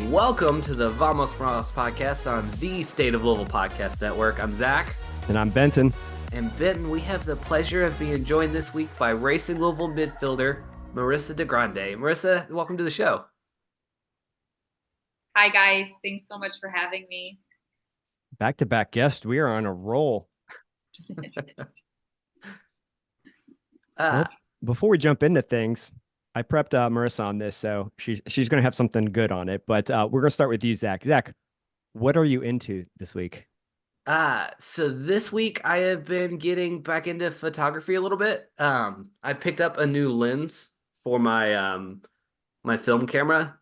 Welcome to the Vamos Morados podcast on the State of Louisville Podcast Network. I'm Zach. And I'm Benton. And Benton, we have the pleasure of being joined this week by Racing Louisville midfielder Marisa DiGrande. Marissa, welcome to the show. Hi, guys. Thanks so much for having me. Back-to-back guest. We are on a roll. Well, before we jump into things, I prepped Marissa on this, so she's going to have something good on it. But we're going to start with you, Zach. Zach, what are you into this week? So this week I have been getting back into photography a little bit. I picked up a new lens for my my film camera.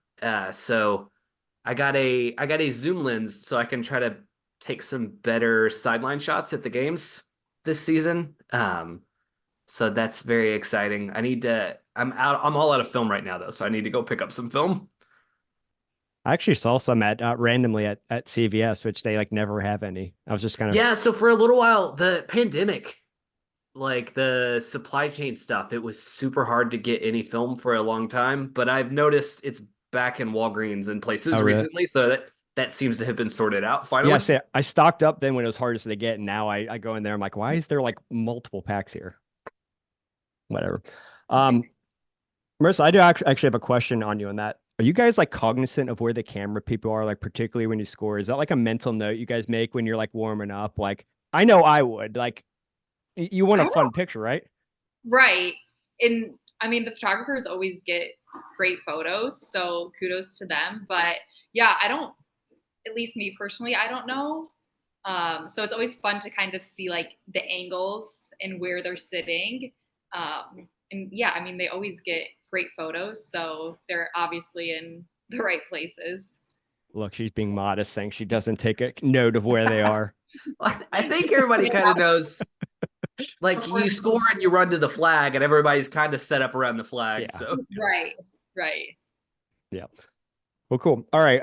So I got a zoom lens so I can try to take some better sideline shots at the games this season. So that's very exciting. I'm all out of film right now though, so I need to go pick up some film. I actually saw some at randomly at CVS, which they like never have any. I was just kind of Yeah, so for a little while, the pandemic, like the supply chain stuff, it was super hard to get any film for a long time, but I've noticed it's back in Walgreens and places recently, so that seems to have been sorted out finally. Yeah, see, I stocked up then when it was hardest to get, and now I go in there, I'm like, why is there like multiple packs here? Whatever. Marissa, I do actually have a question on you on that. Are you guys like cognizant of where the camera people are, like particularly when you score? Is that like a mental note you guys make when you're like warming up? Like, I know I would. Like, you want a fun picture, right? Right. And I mean, the photographers always get great photos, so kudos to them. But yeah, at least me personally, I don't know. So it's always fun to kind of see like the angles and where they're sitting. And yeah, I mean, they always get great photos, so they're obviously in the right places. Look, she's being modest, saying she doesn't take a note of where they are. I think everybody kind of knows, like you score and you run to the flag and everybody's kind of set up around the flag. Yeah. So Right. Yeah. Well, cool. All right.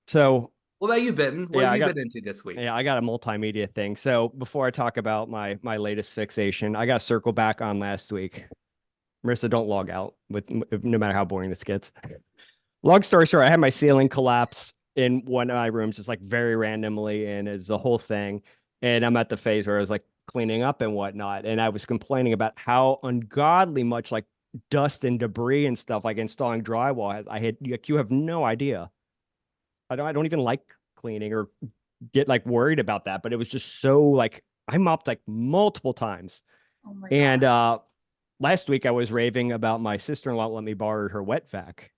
So what about you, Benton? What have you been into this week? Yeah, I got a multimedia thing. So before I talk about my latest fixation, I got to circle back on last week. Marissa, don't log out no matter how boring this gets. Long story short, I had my ceiling collapse in one of my rooms, just like very randomly, and it's the whole thing. And I'm at the phase where I was like cleaning up and whatnot, and I was complaining about how ungodly much like dust and debris and stuff like installing drywall. I had you have no idea. I don't even like cleaning or get like worried about that, but it was just so like I mopped like multiple times. Oh my and gosh. Last week I was raving about my sister-in-law let me borrow her wet vac.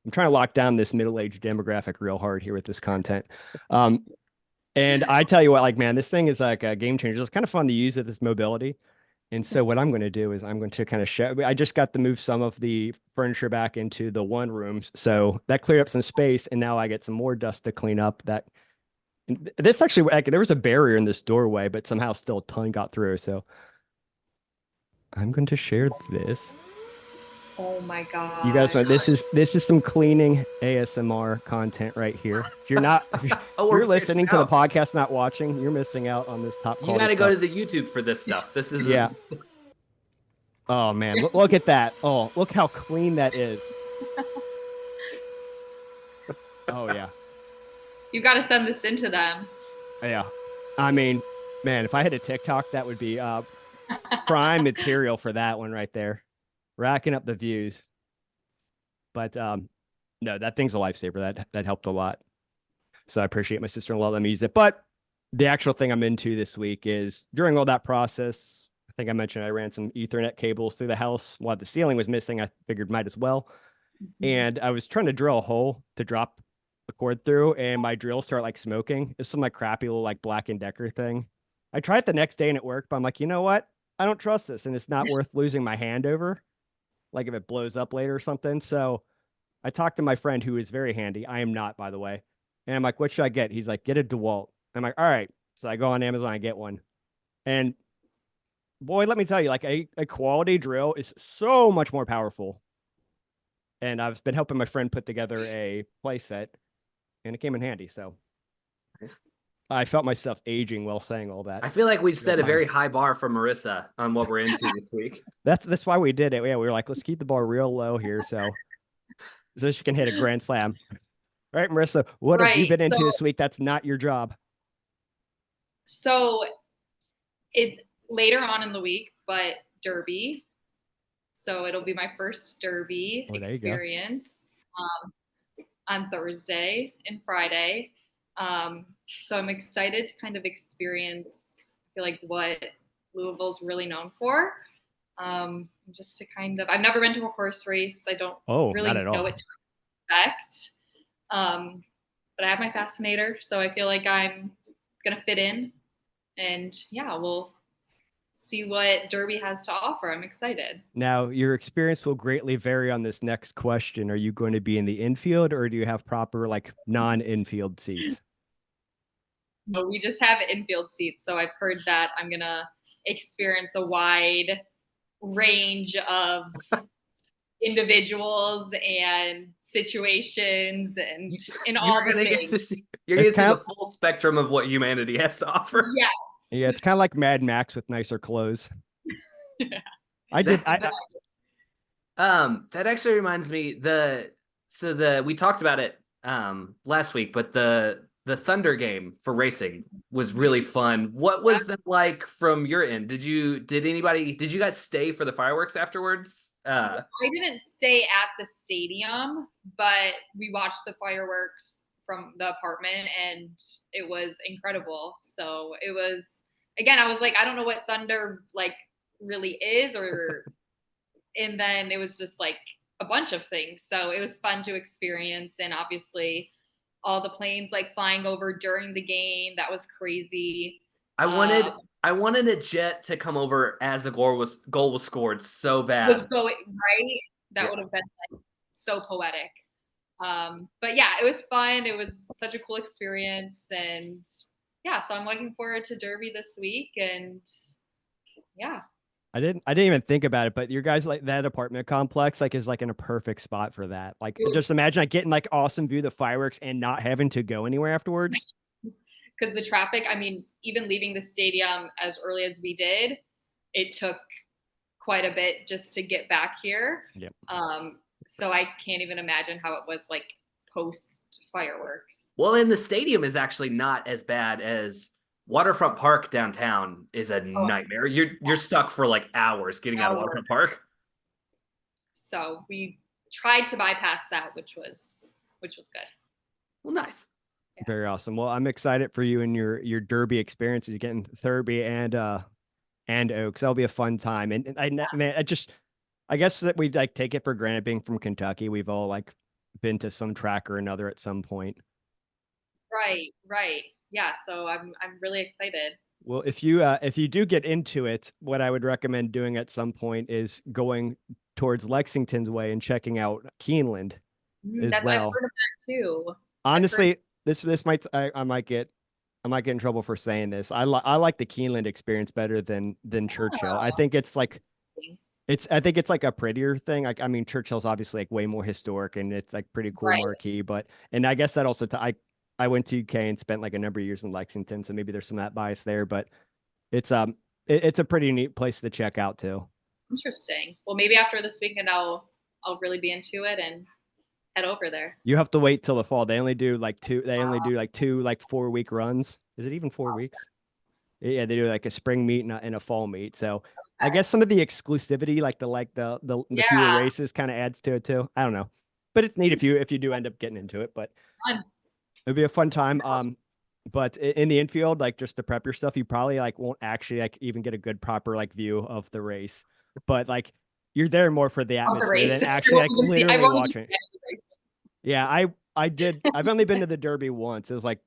I'm trying to lock down this middle-aged demographic real hard here with this content. And I tell you what, like, man, this thing is like a game changer. It's kind of fun to use with this mobility. And so what I'm going to do is I'm going to kind of show, I just got to move some of the furniture back into the one rooms. So that cleared up some space. And now I get some more dust to clean up. This actually, like, there was a barrier in this doorway, but somehow still a ton got through. So I'm going to share this. Oh my god! You guys know this is some cleaning ASMR content right here. If you're listening to the podcast, not watching, you're missing out on this top quality. You got to go to the YouTube for this stuff. This is Oh man, look at that! Oh, look how clean that is. Oh yeah. You got to send this in to them. Yeah, I mean, man, if I had a TikTok, that would be prime material for that one right there. Racking up the views. But no, that thing's a lifesaver. That helped a lot. So I appreciate my sister-in-law letting me use it. But the actual thing I'm into this week is during all that process, I think I mentioned I ran some Ethernet cables through the house. While the ceiling was missing, I figured might as well. Mm-hmm. And I was trying to drill a hole to drop the cord through, and my drill started like smoking. It's some like crappy little like Black & Decker thing. I tried it the next day and it worked, but I'm like, you know what? I don't trust this, and it's not worth losing my hand over. Like if it blows up later or something. So I talked to my friend who is very handy. I am not, by the way. And I'm like, what should I get? He's like, get a DeWalt. I'm like, all right. So I go on Amazon, I get one. And boy, let me tell you, like a quality drill is so much more powerful. And I've been helping my friend put together a play set, and it came in handy. So nice. I felt myself aging while saying all that. I feel like we've set a very high bar for Marissa on what we're into this week. That's why we did it. Yeah, we were like, let's keep the bar real low here. So so she can hit a grand slam. All right, Marissa, what have you Right. been into this week? That's not your job. So it's later on in the week, but Derby. So it'll be my first Derby Oh, there you go. experience on Thursday and Friday. So I'm excited to kind of experience, I feel like, what Louisville's really known for. Just to kind of, I've never been to a horse race. I don't really not at know all. what to expect. But I have my fascinator, so I feel like I'm gonna fit in, and yeah, we'll see what Derby has to offer. I'm excited. Now, your experience will greatly vary on this next question. Are you going to be in the infield, or do you have proper like non-infield seats? No, we just have infield seats, so I've heard that I'm gonna experience a wide range of individuals and situations and in all the things. You're gonna see the full spectrum of what humanity has to offer. Yes. Yeah, it's kind of like Mad Max with nicer clothes. Yeah. That actually reminds me we talked about it last week, but the Thunder game for racing was really fun. What was that like from your end? Did you guys stay for the fireworks afterwards? I didn't stay at the stadium, but we watched the fireworks from the apartment, and it was incredible. So it was, again, I was like, I don't know what Thunder like really is, and then it was just like a bunch of things. So it was fun to experience, and obviously all the planes like flying over during the game. That was crazy. I wanted a jet to come over as a goal was scored so bad. Was going right. That would have been like so poetic. But yeah, it was fun. It was such a cool experience, and yeah, so I'm looking forward to Derby this week, and yeah. I didn't even think about it, but your guys like that apartment complex like is like in a perfect spot for that. Like just imagine like getting like awesome view of the fireworks and not having to go anywhere afterwards. Because the traffic, I mean, even leaving the stadium as early as we did, it took quite a bit just to get back here. Yep. So I can't even imagine how it was like post fireworks. Well, and the stadium is actually not as bad as Waterfront Park downtown is a nightmare. You're stuck for like hours getting out of Waterfront Park. So we tried to bypass that, which was good. Well, nice. Yeah. Very awesome. Well, I'm excited for you and your Derby experiences, getting Thurby and Oaks. That'll be a fun time. And I guess that we like take it for granted being from Kentucky. We've all like been to some track or another at some point. Right. Yeah, so I'm really excited. Well, if you do get into it, what I would recommend doing at some point is going towards Lexington's way and checking out Keeneland as well. I've heard of that too. Honestly, this might I might get in trouble for saying this. I like the Keeneland experience better than Churchill. I think it's like a prettier thing. Like, I mean, Churchill's obviously like way more historic and it's like pretty cool marquee, and I guess that also I went to UK and spent like a number of years in Lexington, so maybe there's some of that bias there, but it's a pretty neat place to check out too. Interesting. Well, maybe after this weekend I'll really be into it and head over there. You have to wait till the fall. They only do like two 4-week runs. Is it even 4 weeks? Yeah, they do like a spring meet and a fall meet. So I guess some of the exclusivity, like the fewer races, kind of adds to it too. I don't know, but it's neat if you do end up getting into it. But it'd be a fun time. But in the infield, like just to prep your stuff, you probably like won't actually like even get a good proper like view of the race. But like you're there more for the atmosphere than actually like literally watching. Yeah, I did. I've only been to the Derby once. It was like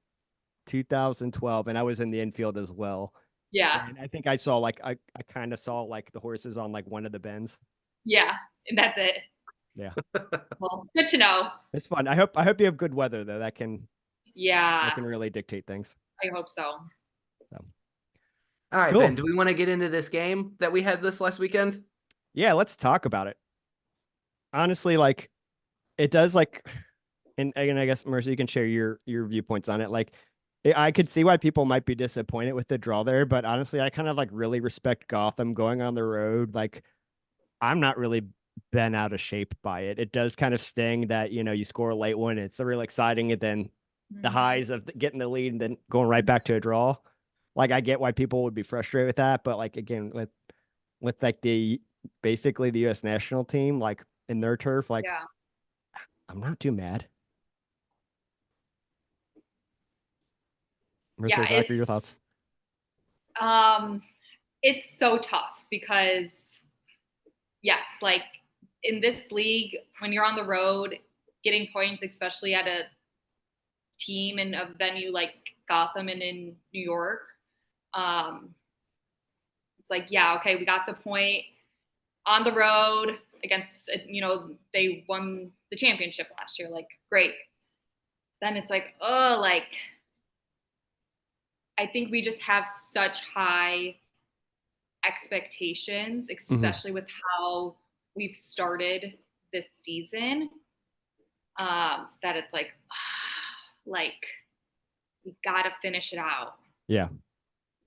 2012, and I was in the infield as well. Yeah. And I think I saw like I kind of saw like the horses on like one of the bends. Yeah, and that's it. Yeah. Well, good to know. It's fun. I hope you have good weather though. That can really dictate things. I hope so. All right, cool. Ben, do we want to get into this game that we had this last weekend? Yeah, let's talk about it. Honestly, like it does like, and I guess Marissa, you can share your viewpoints on it. Like I could see why people might be disappointed with the draw there, but honestly, I kind of like really respect Gotham going on the road. Like I'm not really bent out of shape by it. It does kind of sting that, you score a late one. It's real exciting. And then the highs of getting the lead and then going right back to a draw. Like, I get why people would be frustrated with that. But like, again, with like basically the U.S. national team, like in their turf, like Yeah. I'm not too mad. Yeah, Marissa, Zach, your thoughts? um it's so tough because yes, like in this league, when you're on the road, getting points, especially at a team in a venue like Gotham and in New York, um, it's like, yeah, okay, we got the point on the road against, they won the championship last year. Like, great. Then it's like, oh, like, I think we just have such high expectations, especially with how we've started this season, that it's like, like we got to finish it out. Yeah.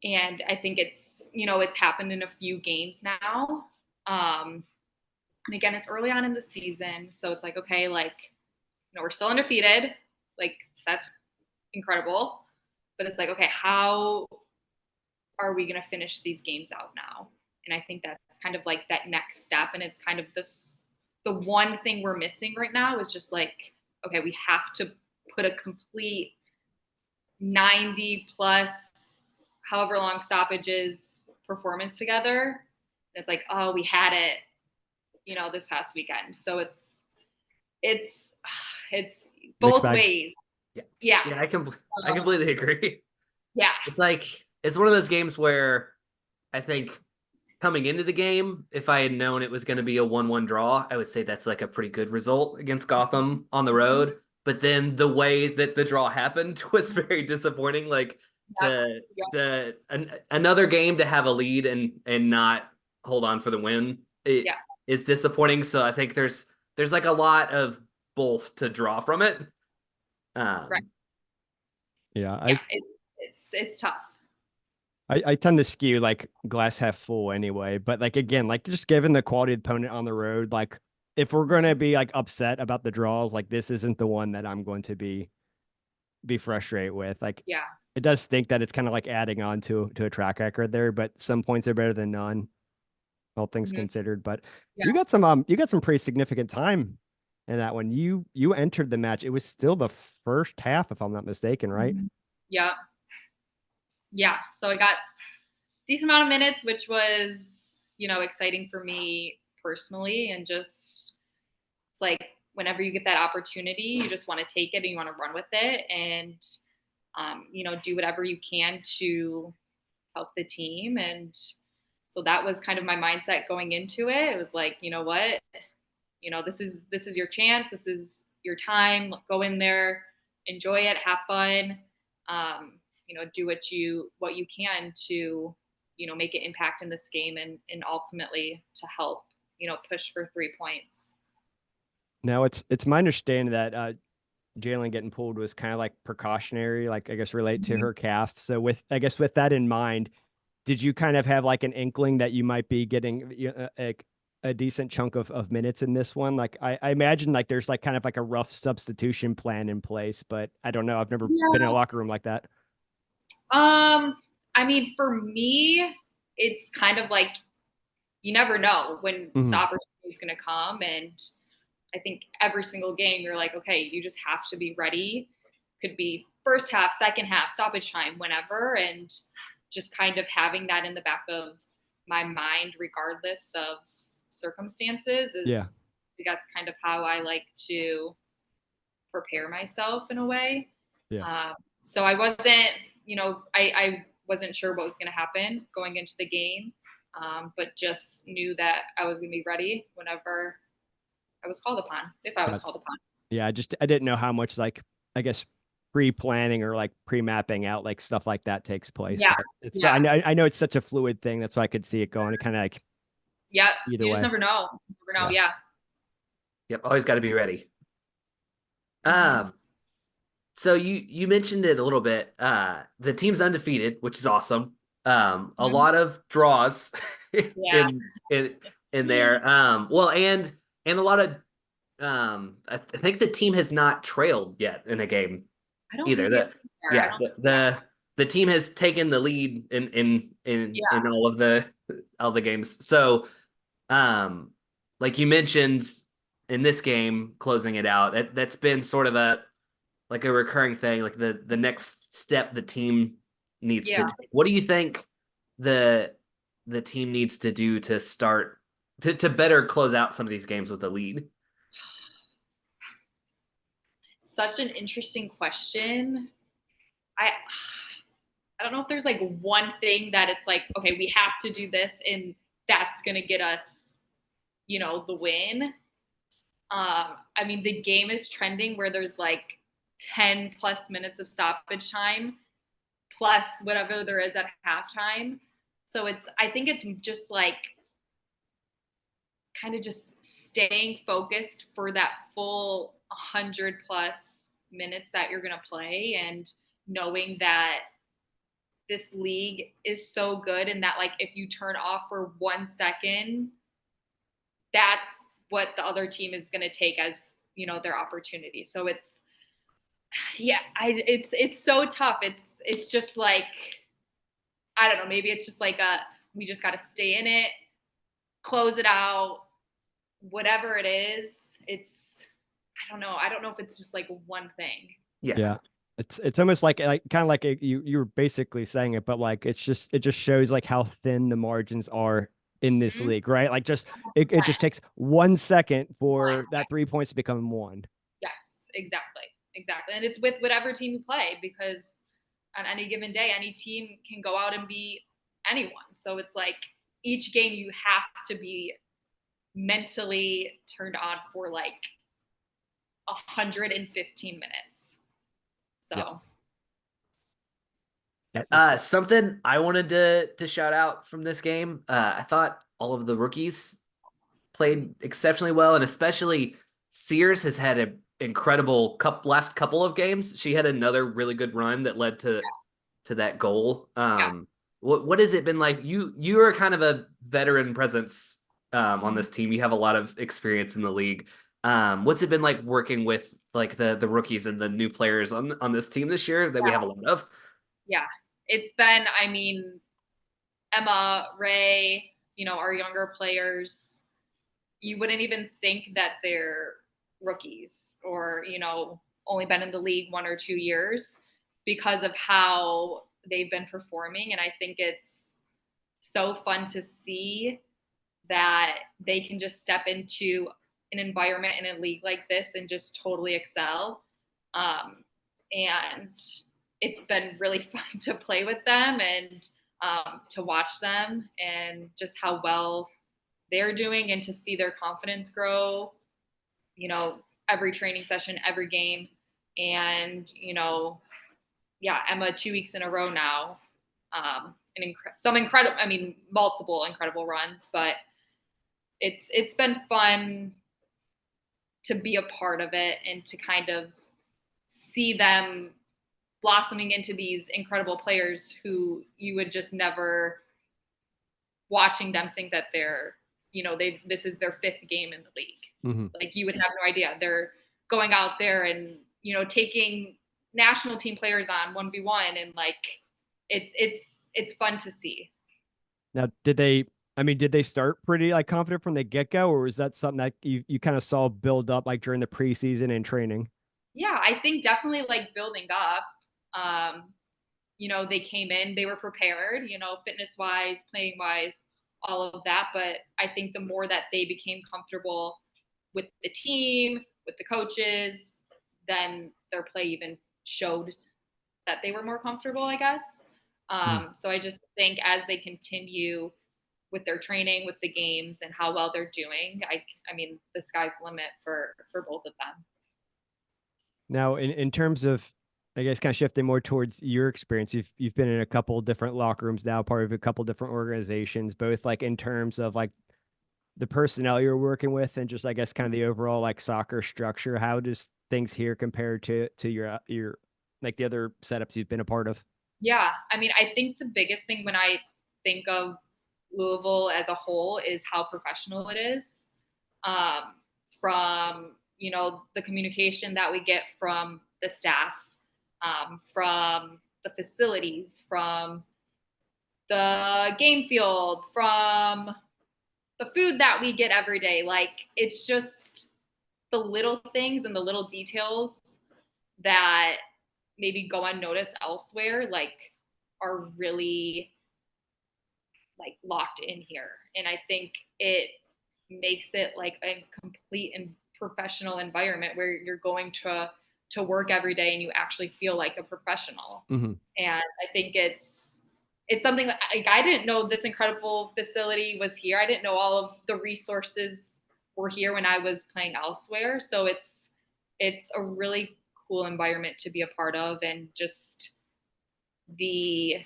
And I think it's happened in a few games now. And again, it's early on in the season, so it's like, okay, like, we're still undefeated, like that's incredible, but it's like, okay, how are we going to finish these games out now? And I think that's kind of like that next step, and it's kind of the one thing we're missing right now is just like, okay, we have to put a complete 90 plus however long stoppages performance together. And it's like, oh, we had it, this past weekend. So it's both ways. Yeah. Yeah, I completely agree. Yeah. It's like, it's one of those games where I think coming into the game, if I had known it was going to be a 1-1 draw, I would say that's like a pretty good result against Gotham on the road. But then the way that the draw happened was very disappointing. Like, another game to have a lead and not hold on for the win is disappointing. So I think there's like a lot of both to draw from it. Right. Yeah, it's tough. I tend to skew like glass half full anyway, but like, again, like just given the quality of the opponent on the road, like if we're gonna be like upset about the draws, like this isn't the one that I'm going to be frustrated with. Like, it does stink that it's kind of like adding on to a track record there, but some points are better than none, all things considered. But you got some pretty significant time in that one. You entered the match. It was still the first half, if I'm not mistaken, right? Yeah. So I got a decent amount of minutes, which was, exciting for me personally. And just like, whenever you get that opportunity, you just want to take it and you want to run with it and, do whatever you can to help the team. And so that was kind of my mindset going into it. It was like, you know what, this is your chance. This is your time. Go in there, enjoy it, have fun. Do what you can to, make an impact in this game and ultimately to help, push for 3 points. Now it's my understanding that Jalen getting pulled was kind of like precautionary, like I guess relate to her calf. So with that in mind, did you kind of have like an inkling that you might be getting a decent chunk of minutes in this one? Like I imagine like there's like kind of like a rough substitution plan in place, but I don't know. I've never been in a locker room like that. I mean, for me, it's kind of like you never know when the opportunity is going to come. And I think every single game you're like, okay, you just have to be ready. Could be first half, second half, stoppage time, whenever. And just kind of having that in the back of my mind, regardless of circumstances, is I guess kind of how I like to prepare myself in a way. So I wasn't, I wasn't sure what was going to happen going into the game, but just knew that I was going to be ready whenever I was called upon, if I was called upon. Yeah, I didn't know how much like, I guess, pre-planning or like pre-mapping out like stuff like that takes place. But I know it's such a fluid thing. That's why I could see it going. It kind of like you just never know. Yep, always got to be ready. So you mentioned it a little bit. The team's undefeated, which is awesome. A lot of draws in there. Well, and and a lot of I think the team has not trailed yet in a game I don't either. think they have The there. I yeah, don't. the team has taken the lead in Yeah, all the games. So um like you mentioned in this game, closing it out, that's been sort of a like a recurring thing, like the next step the team needs yeah. to take. What do you think the the team needs to do to start to better close out some of these games with a lead? Such an interesting question. I I don't know if there's like one thing that it's like, okay, we have to do this and that's gonna get us, the win. I mean, the game is trending where there's like 10 plus minutes of stoppage time plus whatever there is at halftime. So I think it's just like kind of just staying focused for that full 100 plus minutes that you're going to play, and knowing that this league is so good and that like if you turn off for 1 second, that's what the other team is going to take as their opportunity. So it's so tough. It's just like, I don't know, maybe it's just like we just got to stay in it, close it out, whatever it is. I don't know if it's just like one thing. Yeah. Yeah. It's almost like kind of like you were basically saying it, but like it just shows like how thin the margins are in this Mhm. league, right? Like it just takes 1 second for that 3 points to become one. Yes, exactly. And it's with whatever team you play, because on any given day, any team can go out and beat anyone. So it's like each game you have to be mentally turned on for like 115 minutes. Yeah. So Something I wanted to shout out from this game. I thought all of the rookies played exceptionally well, and especially Sears has had an incredible last couple of games. She had another really good run that led to that goal. yeah. What has it been like? You are kind of a veteran presence on Mhm. this team. You have a lot of experience in the league. What's it been like working with like the rookies and the new players on this team this year that we have a lot of? Yeah. It's been, I mean, Emma, Ray, our younger players, you wouldn't even think that they're rookies or, only been in the league 1 or 2 years because of how they've been performing. And I think it's so fun to see that they can just step into an environment in a league like this and just totally excel. And it's been really fun to play with them and to watch them and just how well they're doing and to see their confidence grow, every training session, every game. And, yeah, Emma 2 weeks in a row now. Some incredible, I mean, multiple incredible runs, but it's been fun to be a part of it and to kind of see them blossoming into these incredible players who you would just never, watching them, think that they're, this is their fifth game in the league. Mm-hmm. Like you would have no idea. They're going out there and, taking national team players on 1v1, and like it's fun to see. Now, did they start pretty like confident from the get-go, or was that something that you kind of saw build up like during the preseason and training? Yeah, I think definitely like building up. They came in, they were prepared, fitness wise, playing wise, all of that. But I think the more that they became comfortable with the team, with the coaches, then their play even showed that they were more comfortable, I guess. Mm. So I just think as they continue with their training, with the games, and how well they're doing, I mean, the sky's the limit for both of them. Now, in terms of, I guess, kind of shifting more towards your experience, you've been in a couple different locker rooms now, part of a couple different organizations, both like in terms of like the personnel you're working with and just I guess kind of the overall like soccer structure. How does things here compare to your like the other setups you've been a part of? Yeah, I mean, I think the biggest thing when I think of Louisville as a whole is how professional it is. Um, from, you know, the communication that we get from the staff, from the facilities, from the game field, from the food that we get every day. Like, it's just the little things and the little details that maybe go unnoticed elsewhere, like, are really like locked in here. And I think it makes it like a complete and professional environment where you're going to work every day and you actually feel like a professional. Mm-hmm. And I think it's something that, like, I didn't know this incredible facility was here. I didn't know all of the resources were here when I was playing elsewhere. So it's a really cool environment to be a part of, and just the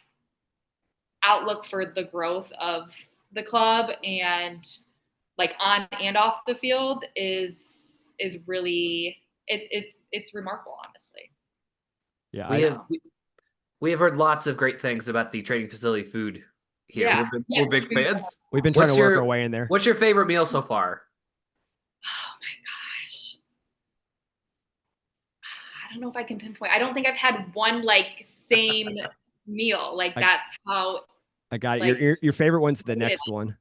outlook for the growth of the club and like on and off the field is really, it's remarkable, honestly. Yeah, we have heard lots of great things about the training facility food here. Yeah. We're big fans. We've been trying to work our way in there. What's your favorite meal so far? Oh my gosh. I don't know if I can pinpoint. I don't think I've had one like same meal. Like, that's how I got it. Like, your favorite one's the next one.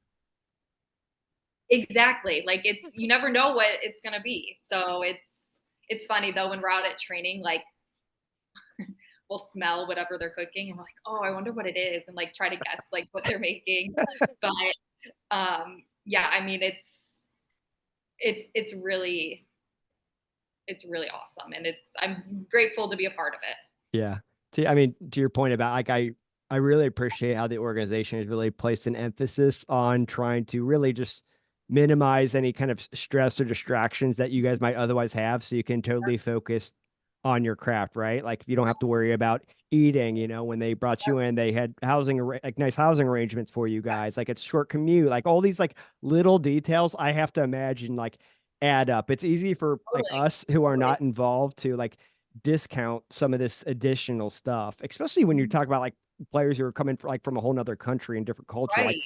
Exactly. Like, it's, you never know what it's gonna be. So it's funny though, when we're out at training, like we'll smell whatever they're cooking and we're like, oh, I wonder what it is, and like try to guess like what they're making. But yeah, I mean, it's really awesome, and I'm grateful to be a part of it. Yeah. I mean, to your point about, like, I really appreciate how the organization has really placed an emphasis on trying to really just minimize any kind of stress or distractions that you guys might otherwise have, so you can totally focus on your craft, right? Like, if you don't have to worry about eating, you know, when they brought you in, they had like nice housing arrangements for you guys. Like, it's short commute, like all these like little details, I have to imagine like add up. It's easy for like us who are not involved to like discount some of this additional stuff, especially when you talk about like players who are coming from a whole nother country and different culture. Like,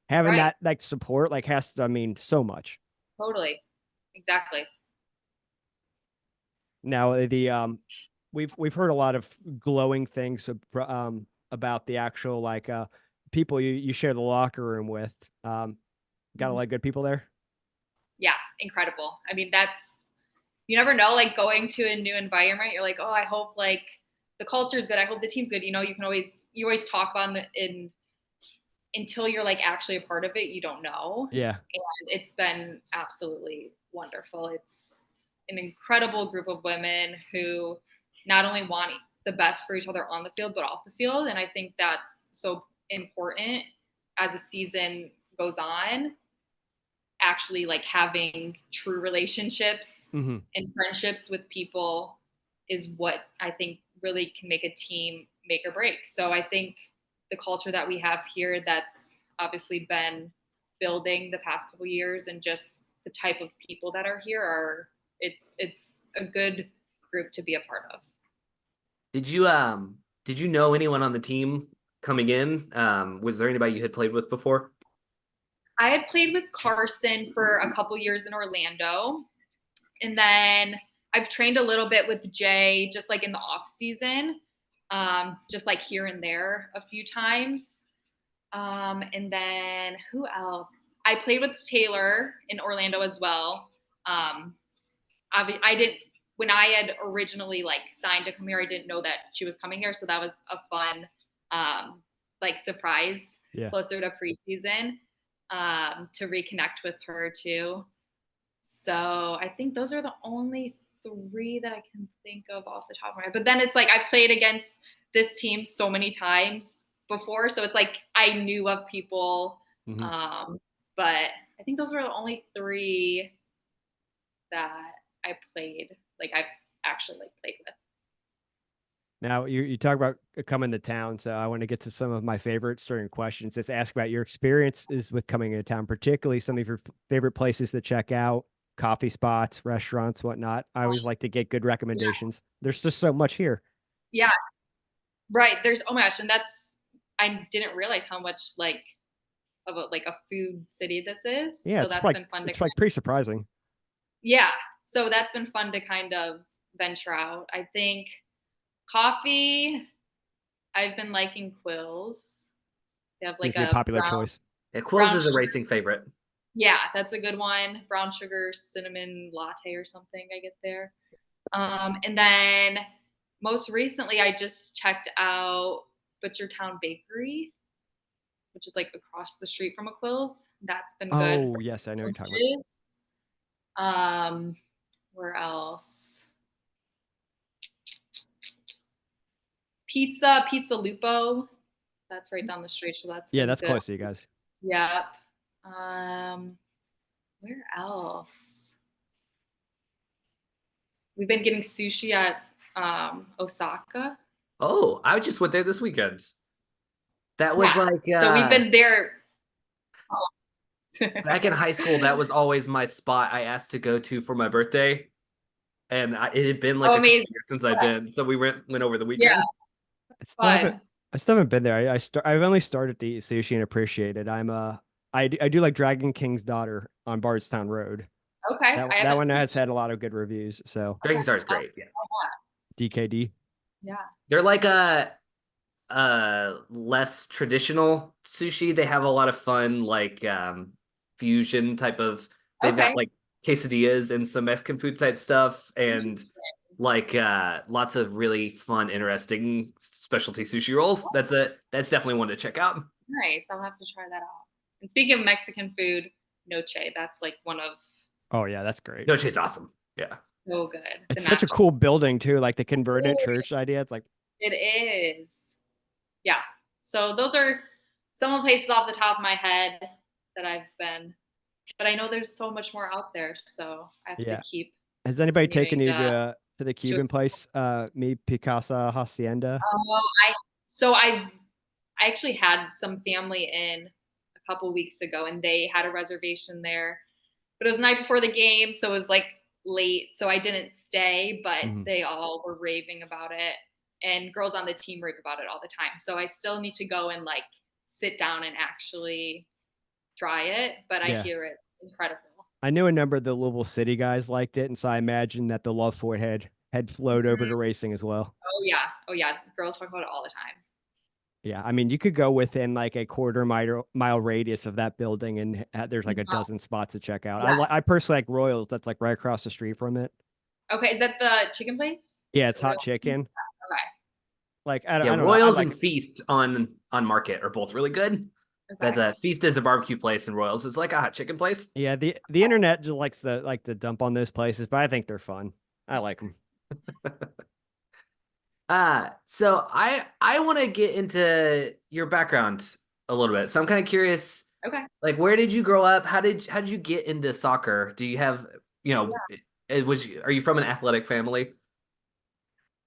having that like support like has to mean so much. Totally. Exactly. Now we've heard a lot of glowing things about the actual like people you share the locker room with. Got a lot of good people there. Yeah, incredible. I mean, you never know, like, going to a new environment, you're like, oh, I hope like the culture's good, I hope the team's good. You know, you always talk on until you're like actually a part of it, you don't know. Yeah. And it's been absolutely wonderful. It's an incredible group of women who not only want the best for each other on the field, but off the field. And I think that's so important as a season goes on. Actually, like, having true relationships and friendships with people is what I think really can make a team make or break. So I think the culture that we have here, that's obviously been building the past couple of years, and just the type of people that are here, it's a good group to be a part of. Did you know anyone on the team coming in? Was there anybody you had played with before? I had played with Carson for a couple years in Orlando, and then I've trained a little bit with Jay, just like in the off season, just like here and there a few times. And then who else? I played with Taylor in Orlando as well. I didn't, when I had originally like signed to come here, I didn't know that she was coming here. So that was a fun, like, surprise closer to preseason, to reconnect with her too. So I think those are the only three that I can think of off the top of my head. But then it's like, I played against this team so many times before, so it's like I knew of people. But I think those were the only three that I played, like I've actually like played with. Now you talk about coming to town, so I want to get to some of my favorite starting questions. Just ask about your experiences with coming into town, particularly some of your favorite places to check out, coffee spots, restaurants, whatnot. I always like to get good recommendations. There's just so much here. Yeah, right. There's, oh my gosh, and I didn't realize how much like of a food city this is. Yeah, so that's been fun. It's like pretty surprising. Yeah. So that's been fun to kind of venture out. I think coffee, I've been liking Quills. They have Seems like to be a a popular choice. Yeah, Quills brown is a sugar. racing favorite. Yeah, that's a good one. Brown sugar cinnamon latte or something I get there. And then most recently, I just checked out Butchertown Bakery, which is like across the street from a Quills. That's been good Oh, for yes, I know what you're talking about. sandwiches. Um, where else? Pizza Lupo. That's right down the street, so that's Yeah, been that's good. close to you guys. Yep. Where else? We've been getting sushi at Osaka. Oh, I just went there this weekend. That was Yeah. like So we've been there. back in high school. That was always my spot I asked to go to for my birthday, and it had been like Oh, a couple amazing. years since I'd been. So we went over the Yeah, weekend. I still haven't. fun. I still haven't been there. I've only started to eat sushi and appreciate it. I do like Dragon King's Daughter on Bardstown Road. Okay, I That haven't. one has had a lot of good reviews. So Dragon Star is I'll great. Yeah, try that. DKD. Yeah. they're like a less traditional sushi. They have a lot of fun like fusion type of. They've got Okay. like quesadillas and some Mexican food type stuff, and like lots of really fun, interesting specialty sushi rolls. That's definitely one to check out. Nice. I'll have to try that out. And speaking of Mexican food, noche. That's like one of Oh yeah, that's great. Noche's awesome. Yeah. so good. It's such a cool building too, like the converted church idea. It's like It is. Yeah. So those are some of the places off the top of my head that I've been. But I know there's so much more out there, so I have to yeah. keep Has anybody taken continuing you to to the Cuban explore. place? Mi Picasa Hacienda. Oh, I actually had some family in a couple weeks ago, and they had a reservation there, but it was the night before the game, so it was like late, so I didn't stay. But Mhm. they all were raving about it, and girls on the team rave about it all the time. So I still need to go and like sit down and actually try it, but I Yeah. hear it's incredible. I knew a number of the Louisville City guys liked it, and so I imagine that the love for it had flowed over Mhm. to racing as well. Oh yeah, girls talk about it all the time. Yeah, I mean, you could go within like a quarter mile radius of that building, and there's like a Mhm. dozen spots to check out. I Yes. personally like Royals. That's like right across the street from it. Okay, is that the chicken place? Yeah, it's The hot real- chicken. Okay. Like Yeah, I don't know. I Royals like and Feast on Market are both really good. That's Okay. a Feast is a barbecue place, and Royals is like a hot chicken place. yeah, the internet just likes to dump on those places, but I think they're fun. I like them. So I want to get into your background a little bit. So I'm kind of curious, Okay. like where did you grow up? How did you get into soccer? Do you have, are you from an athletic family?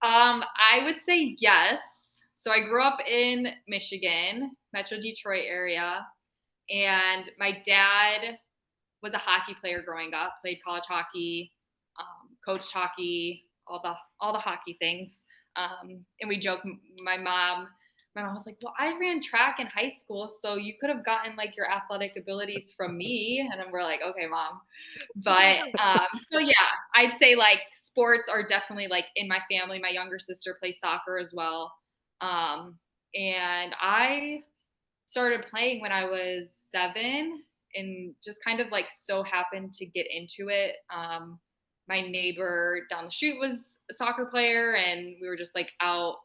I would say yes. So I grew up in Michigan, Metro Detroit area, and my dad was a hockey player growing up, played college hockey, coached hockey, all the hockey things. And we joke, my mom was like, "Well, I ran track in high school, so you could have gotten like your athletic abilities from me." And then we're like, "Okay, mom." But so yeah, I'd say like sports are definitely like in my family. My younger sister plays soccer as well. And I started playing when I was 7 and just kind of like so happened to get into it. My neighbor down the street was a soccer player, and we were just like out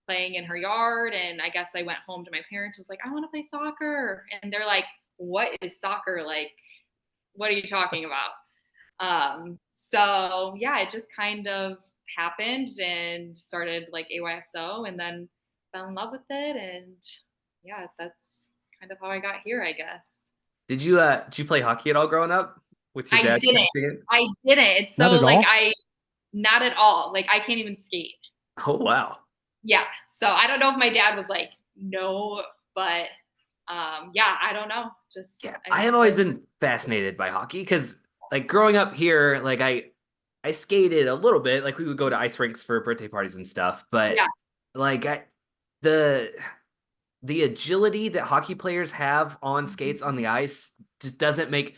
playing in her yard. And I guess I went home to my parents, was like, I want to play soccer. And they're like, what is soccer? Like, what are you talking about? So yeah, it just kind of happened and started like AYSO and then fell in love with it. And yeah, that's kind of how I got here, I guess. Did you play hockey at all growing up with your I dad didn't. coaching it? I didn't. It's Not so at like all. not at all. Like I can't even skate. Oh wow. Yeah. So I don't know if my dad was like, no, but yeah, I don't know. Just Yeah, I I think have always so. been fascinated by hockey because like growing up here, like I skated a little bit, like we would go to ice rinks for birthday parties and stuff, but Yeah. like the the agility that hockey players have on skates on the ice just doesn't make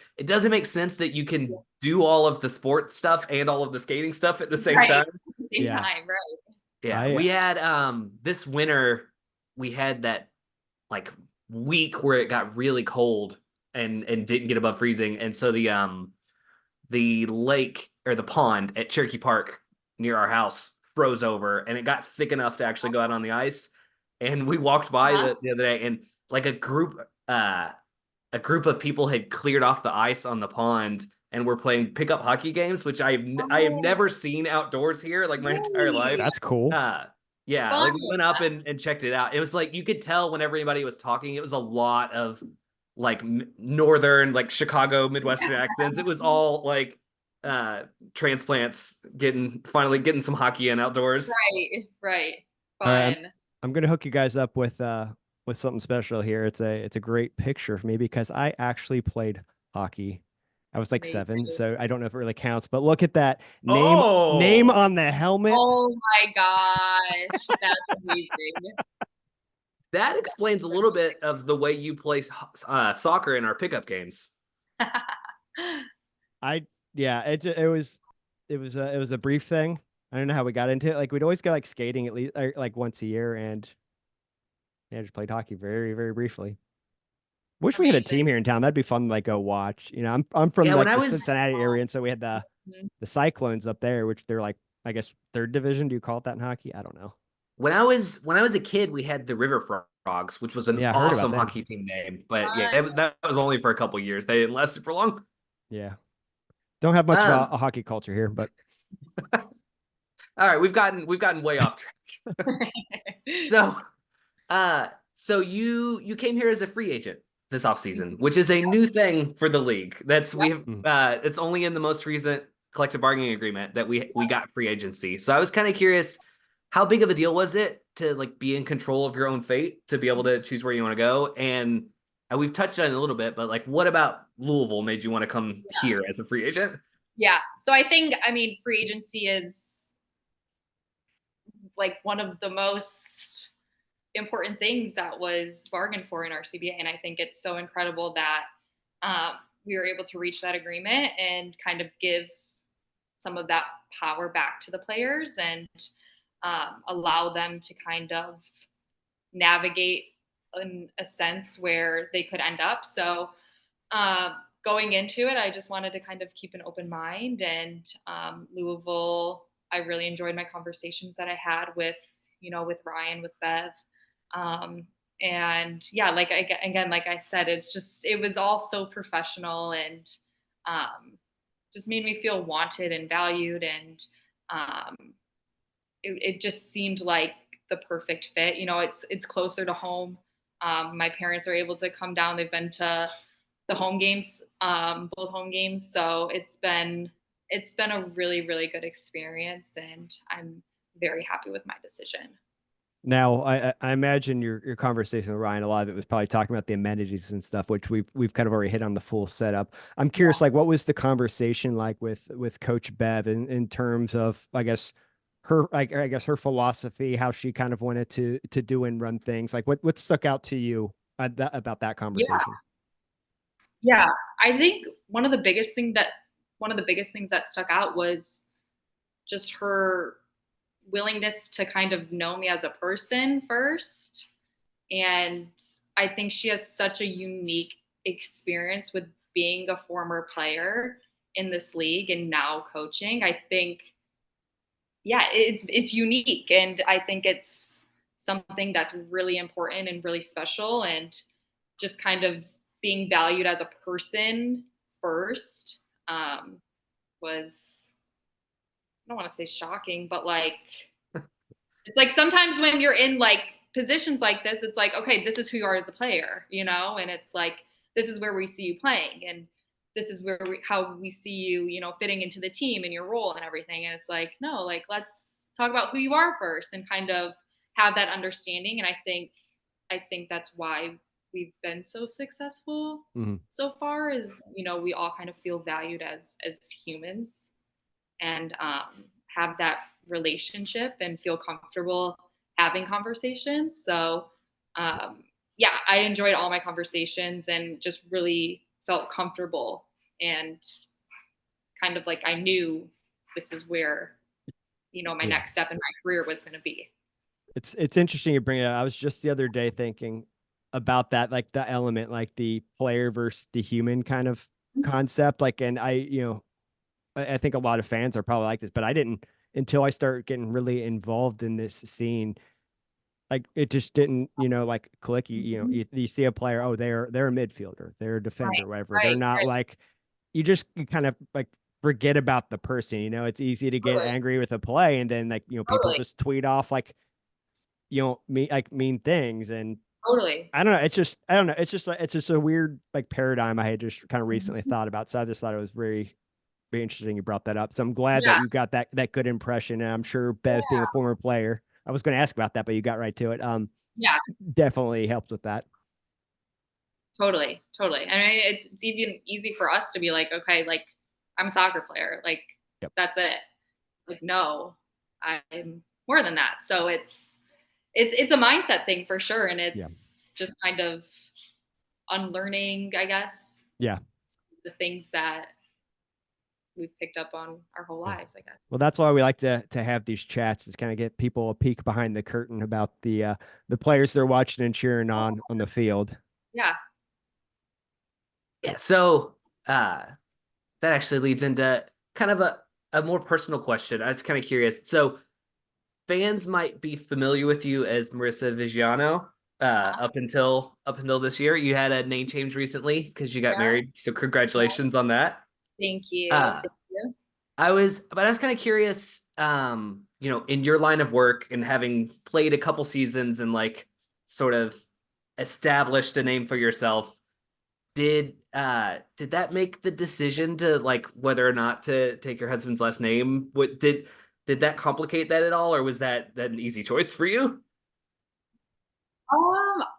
sense that you can do all of the sport stuff and all of the skating stuff at the same Right. time. At the same Yeah. time, right. Yeah, we had this winter we had that like week where it got really cold and didn't get above freezing, and so the lake or the pond at Cherokee Park near our house froze over, and it got thick enough to actually go out on the ice. And we walked by the other day, and like a group of people had cleared off the ice on the pond and were playing pickup hockey games, which I have never seen outdoors here like my entire life. That's cool. Yeah, like we went up and checked it out. It was like you could tell when everybody was talking, it was a lot of like northern, like Chicago Midwestern accents. It was all like transplants finally getting some hockey in outdoors. Right. All right, Fun. I'm gonna hook you guys up with something special here. It's a great picture for me because I actually played hockey. I was like Amazing. 7, so I don't know if it really counts. But look at that name Oh, on the helmet. Oh my gosh, that's amazing. that explains a little bit of the way you play soccer in our pickup games. Yeah, it was a brief thing. I don't know how we got into it. Like we'd always go like skating at least like once a year, and yeah, just played hockey very, very briefly. Wish we had a team Amazing. here in town. That'd be fun to like go watch. You know, I'm from Yeah, when like I the was Cincinnati area, and so we had Mhm. the Cyclones up there, which they're like, I guess, third division. Do you call it that in hockey? I don't know. when I was a kid, we had the River Frogs, which was an Yeah, I heard about awesome them. hockey team name. But yeah, Fun. that was only for a couple years. They didn't last super long. Yeah, don't have much of Um, a hockey culture here, but all right, we've gotten way off track. So, so you came here as a free agent this offseason, which is a new thing for the league. It's only in the most recent collective bargaining agreement that we got free agency. So I was kind of curious, how big of a deal was it to like be in control of your own fate, to be able to choose where you want to go? And we've touched on it a little bit, but like, what about Louisville made you want to come here as a free agent? Yeah. So I think, I mean, free agency is like one of the most important things that was bargained for in our CBA. And I think it's so incredible that we were able to reach that agreement and kind of give some of that power back to the players and allow them to kind of navigate in a sense where they could end up. So going into it, I just wanted to kind of keep an open mind. And Louisville, I really enjoyed my conversations that I had with, with Ryan, with Bev. And yeah, like again, like I said, it was all so professional and just made me feel wanted and valued. And it just seemed like the perfect fit. It's closer to home. My parents are able to come down. They've been to the home games, both home games. So it's been a really, really good experience, and I'm very happy with my decision. now I imagine your conversation with Ryan, a lot of it was probably talking about the amenities and stuff, which we've kind of already hit on the full setup. I'm curious, like, what was the conversation like with Coach Bev in terms of, I guess, her philosophy, how she kind of wanted to do and run things. Like what stuck out to you about that conversation? Yeah. I think one of the biggest things that stuck out was just her willingness to kind of know me as a person first. And I think she has such a unique experience with being a former player in this league and now coaching. I think, yeah, it's unique, and I think it's something that's really important and really special, and just kind of being valued as a person first was, I don't want to say shocking, but like it's like sometimes when you're in like positions like this, it's like, okay, this is who you are as a player, and it's like this is where we see you playing, and this is how we see you, fitting into the team and your role and everything. And it's like, no, like let's talk about who you are first and kind of have that understanding. And I think that's why we've been so successful so far. Is we all kind of feel valued as humans, and have that relationship and feel comfortable having conversations. So yeah, I enjoyed all my conversations and just really felt comfortable and kind of like I knew this is where, my Yeah. next step in my career was going to be. It's interesting you bring it up. I was just the other day thinking about that, like the element, like the player versus the human kind of concept. Like, and I think a lot of fans are probably like this, but I didn't until I started getting really involved in this scene. Like it just didn't, like click. You see a player, oh, they're a midfielder, they're a defender, Right, whatever. They're right, not right. like you kind of like forget about the person. It's easy to get Totally, angry with a play, and then like people totally, just tweet off like mean things, and totally. I don't know. It's just I don't know. It's just a weird like paradigm I had just kind of recently Mhm. thought about. So I just thought it was very interesting you brought that up. So I'm glad that Yeah, you got that good impression. And I'm sure Bev being a yeah, former player, I was going to ask about that, but you got right to it. yeah, Definitely helped with that. totally, totally. I mean, it's even easy for us to be like, okay, like I'm a soccer player, like Yep. that's it. Like, no, I'm more than that. So it's a mindset thing for sure, and Yeah. it's just kind of unlearning, I guess, Yeah. the things that we've picked up on our whole Yeah. lives, I guess. Well, that's why we like to have these chats to kind of get people a peek behind the curtain about the players they're watching and cheering on the field. Yeah. Yeah. So that actually leads into kind of a more personal question. I was kind of curious. So fans might be familiar with you as Marissa Vigiano. Up until this year, you had a name change recently because you got Yeah. married. So congratulations on that. Thank you. Uh, Thank you. but I was kind of curious, in your line of work and having played a couple seasons and like sort of established a name for yourself, did that make the decision to like whether or not to take your husband's last name? Did that complicate that at all, or was that an easy choice for you?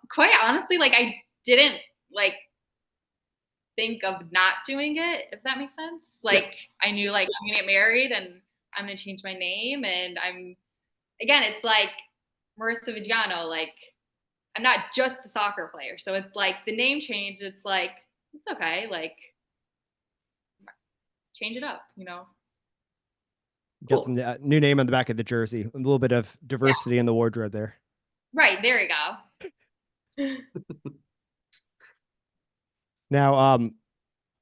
Quite honestly, like I didn't like think of not doing it, if that makes sense. Yep. Like I knew like I'm gonna get married and I'm gonna change my name and again, it's like Marissa Vigiano, like I'm not just a soccer player. So it's like the name change, it's like, it's okay, like change it up. Got some Cool. new name on the back of the jersey. A little bit of Yeah. diversity in the wardrobe there. Right, there you go. Now,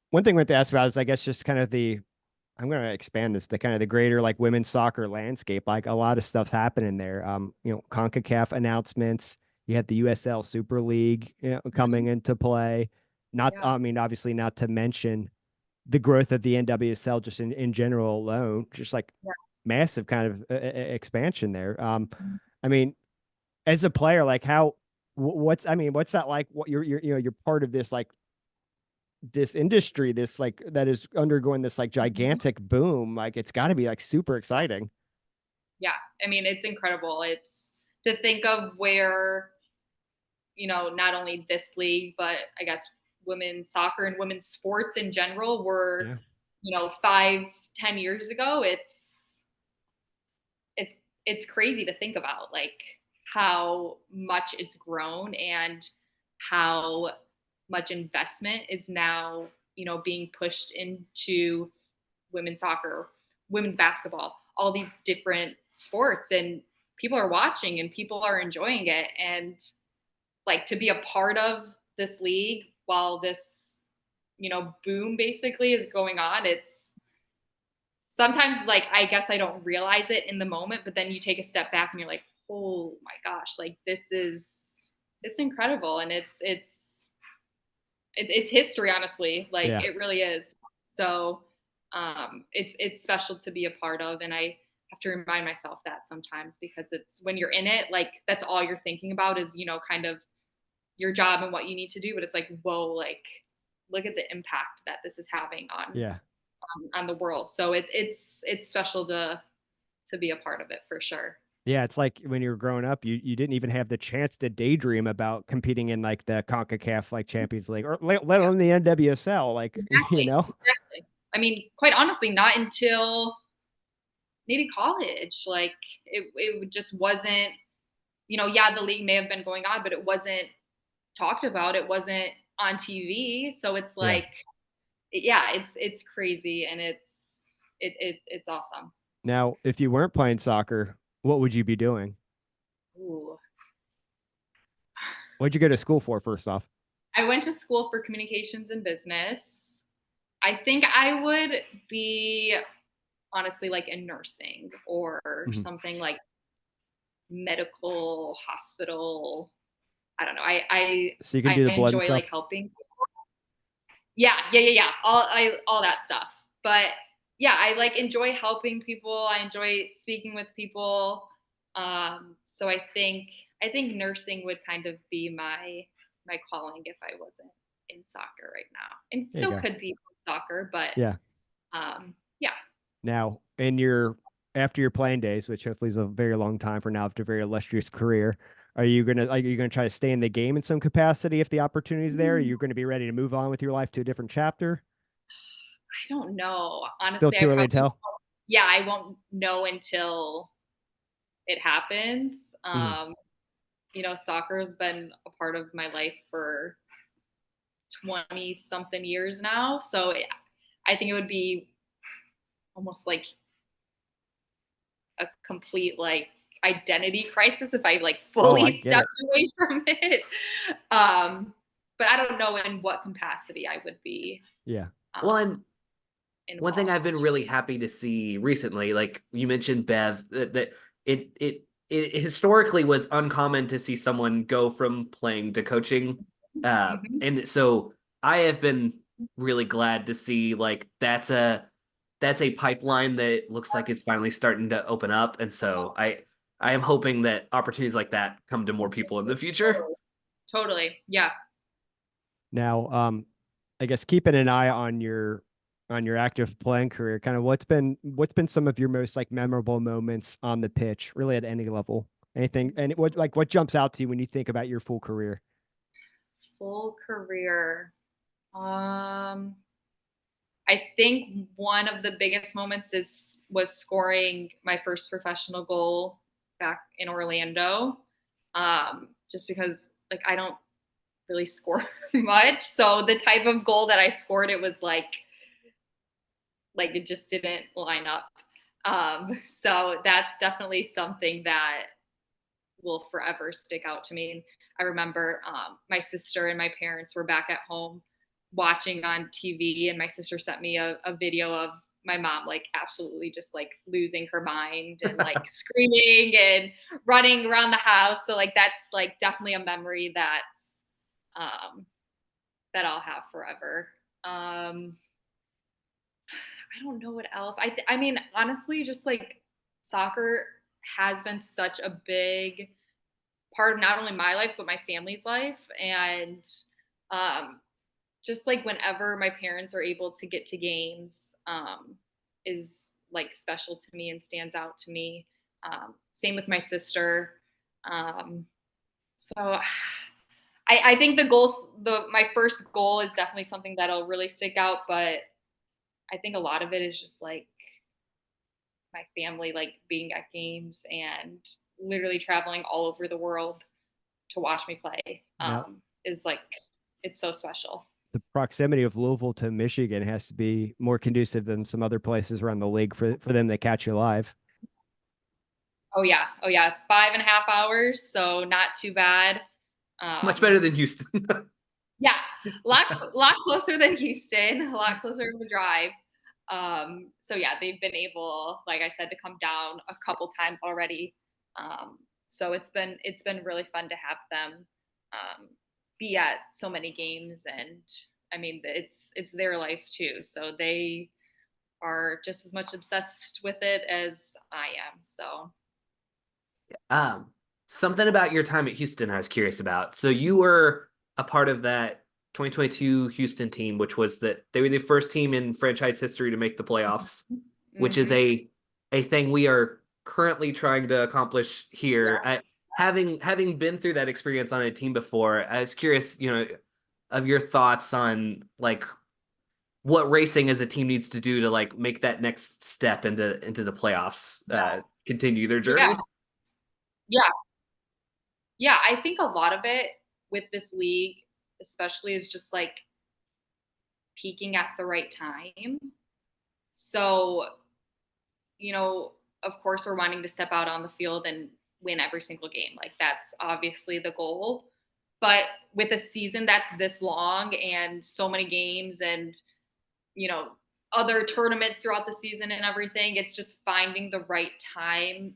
one thing we have to ask about is, I guess, just kind of I'm going to expand this, the kind of the greater like women's soccer landscape. Like a lot of stuff's happening there. CONCACAF announcements. You had the USL Super League, coming into play. Not, Yeah. I mean, obviously, not to mention the growth of the NWSL just in general alone, just like Yeah. massive kind of expansion there. I mean, as a player, like what's that like? What you're part of this like this industry, this like that is undergoing this like Mhm. gigantic boom. Like it's got to be like super exciting. Yeah. I mean, it's incredible. It's to think of where, not only this league, but I guess women's soccer and women's sports in general were, Yeah. 5, 10 years ago. It's it's crazy to think about like how much it's grown and how much investment is now, being pushed into women's soccer, women's basketball, all these different sports, and people are watching and people are enjoying it. And like to be a part of this league while this, boom basically is going on, it's sometimes like I guess I don't realize it in the moment, but then you take a step back and you're like, oh my gosh, like it's incredible. And it's history, honestly. Like Yeah. it really is. So it's special to be a part of, and I have to remind myself that sometimes because it's when you're in it, like that's all you're thinking about is kind of your job and what you need to do. But it's like, whoa, like look at the impact that this is having Yeah. on the world. So it's special to be a part of it for sure. Yeah, it's like when you were growing up, you didn't even have the chance to daydream about competing in like the CONCACAF like Champions League or let Yeah, alone the NWSL. Like, exactly, exactly. I mean, quite honestly, not until maybe college. Like it just wasn't. Yeah, the league may have been going on, but it wasn't talked about. It wasn't on TV. So it's Yeah. like, yeah, it's crazy, and it's awesome. Now, if you weren't playing soccer, what would you be doing? Ooh. What'd you go to school for, first off? I went to school for communications and business. I think I would be honestly like in nursing or Mhm. something like medical hospital. I don't know. I So you can do the blood and enjoy like stuff? helping. Yeah. All that stuff. But yeah, I like enjoy helping people. I enjoy speaking with people. So I think nursing would kind of be my calling if I wasn't in soccer right now. And There you still go. could be soccer, but Yeah. yeah. Now, in your after your playing days, which hopefully is a very long time for now after a very illustrious career, are you gonna try to stay in the game in some capacity if the opportunity is there? Are you going to be ready to move on with your life to a different chapter? I don't know. Still Honestly, I too early to probably tell. yeah, I won't know until it happens. Mhm. Soccer has been a part of my life for 20 something years now. So I think it would be almost like a complete like identity crisis if I like Oh, I fully get stepped it. away from it. Um, but I don't know in what capacity I would be Yeah. Well, um, and one thing I've been involved. really happy to see recently, like you mentioned, Bev, that it historically was uncommon to see someone go from playing to coaching. Mhm. And so I have been really glad to see like that's a pipeline that looks like it's finally starting to open up. And so I am hoping that opportunities like that come to more people in the future. Totally. Totally. Yeah. Now, I guess keeping an eye on your active playing career, kind of what's been some of your most like memorable moments on the pitch, really at any level? Anything and what jumps out to you when you think about your full career? Full career. Um, I think one of the biggest moments was scoring my first professional goal back in Orlando. Just because like I don't really score much. So the type of goal that I scored, it was like it just didn't line up. So that's definitely something that will forever stick out to me. And I remember my sister and my parents were back at home watching on TV, and my sister sent me a video of my mom like absolutely just like losing her mind and like screaming and running around the house. So like that's like definitely a memory um, that I'll have forever. I don't know what else. I mean, honestly, just like soccer has been such a big part of not only my life but my family's life, and um, just like whenever my parents are able to get to games, is like special to me and stands out to me. Same with my sister. So I think my first goal is definitely something that'll really stick out, but I think a lot of it is just like my family like being at games and literally traveling all over the world to watch me play Now, is like it's so special. the proximity of Louisville to Michigan has to be more conducive than some other places around the league for them to catch you live. Oh yeah, 5.5 hours, so not too bad. Much um better than Houston. yeah, lot closer than Houston, a lot closer of a drive. So yeah, they've been able, like I said, to come down a couple times already. So it's been really fun to have them be at so many games, and I mean it's their life too. So they are just as much obsessed with it as I am. So Um, Something about your time at Houston I was curious about. So you were a part of that 2022 Houston team, which was that they were the first team in franchise history to make the playoffs, which is hmm a thing we are currently trying to accomplish here. Having been through that experience on a team before, I was curious, of your thoughts on like what racing as a team needs to do to like make that next step into the playoffs, continue their yeah, journey. yeah, yeah. I think a lot of it with this league, especially, is just like peaking at the right time. So, of course, we're wanting to step out on the field and win every single game. Like, that's obviously the goal. But with a season that's this long and so many games and, other tournaments throughout the season and everything, it's just finding the right time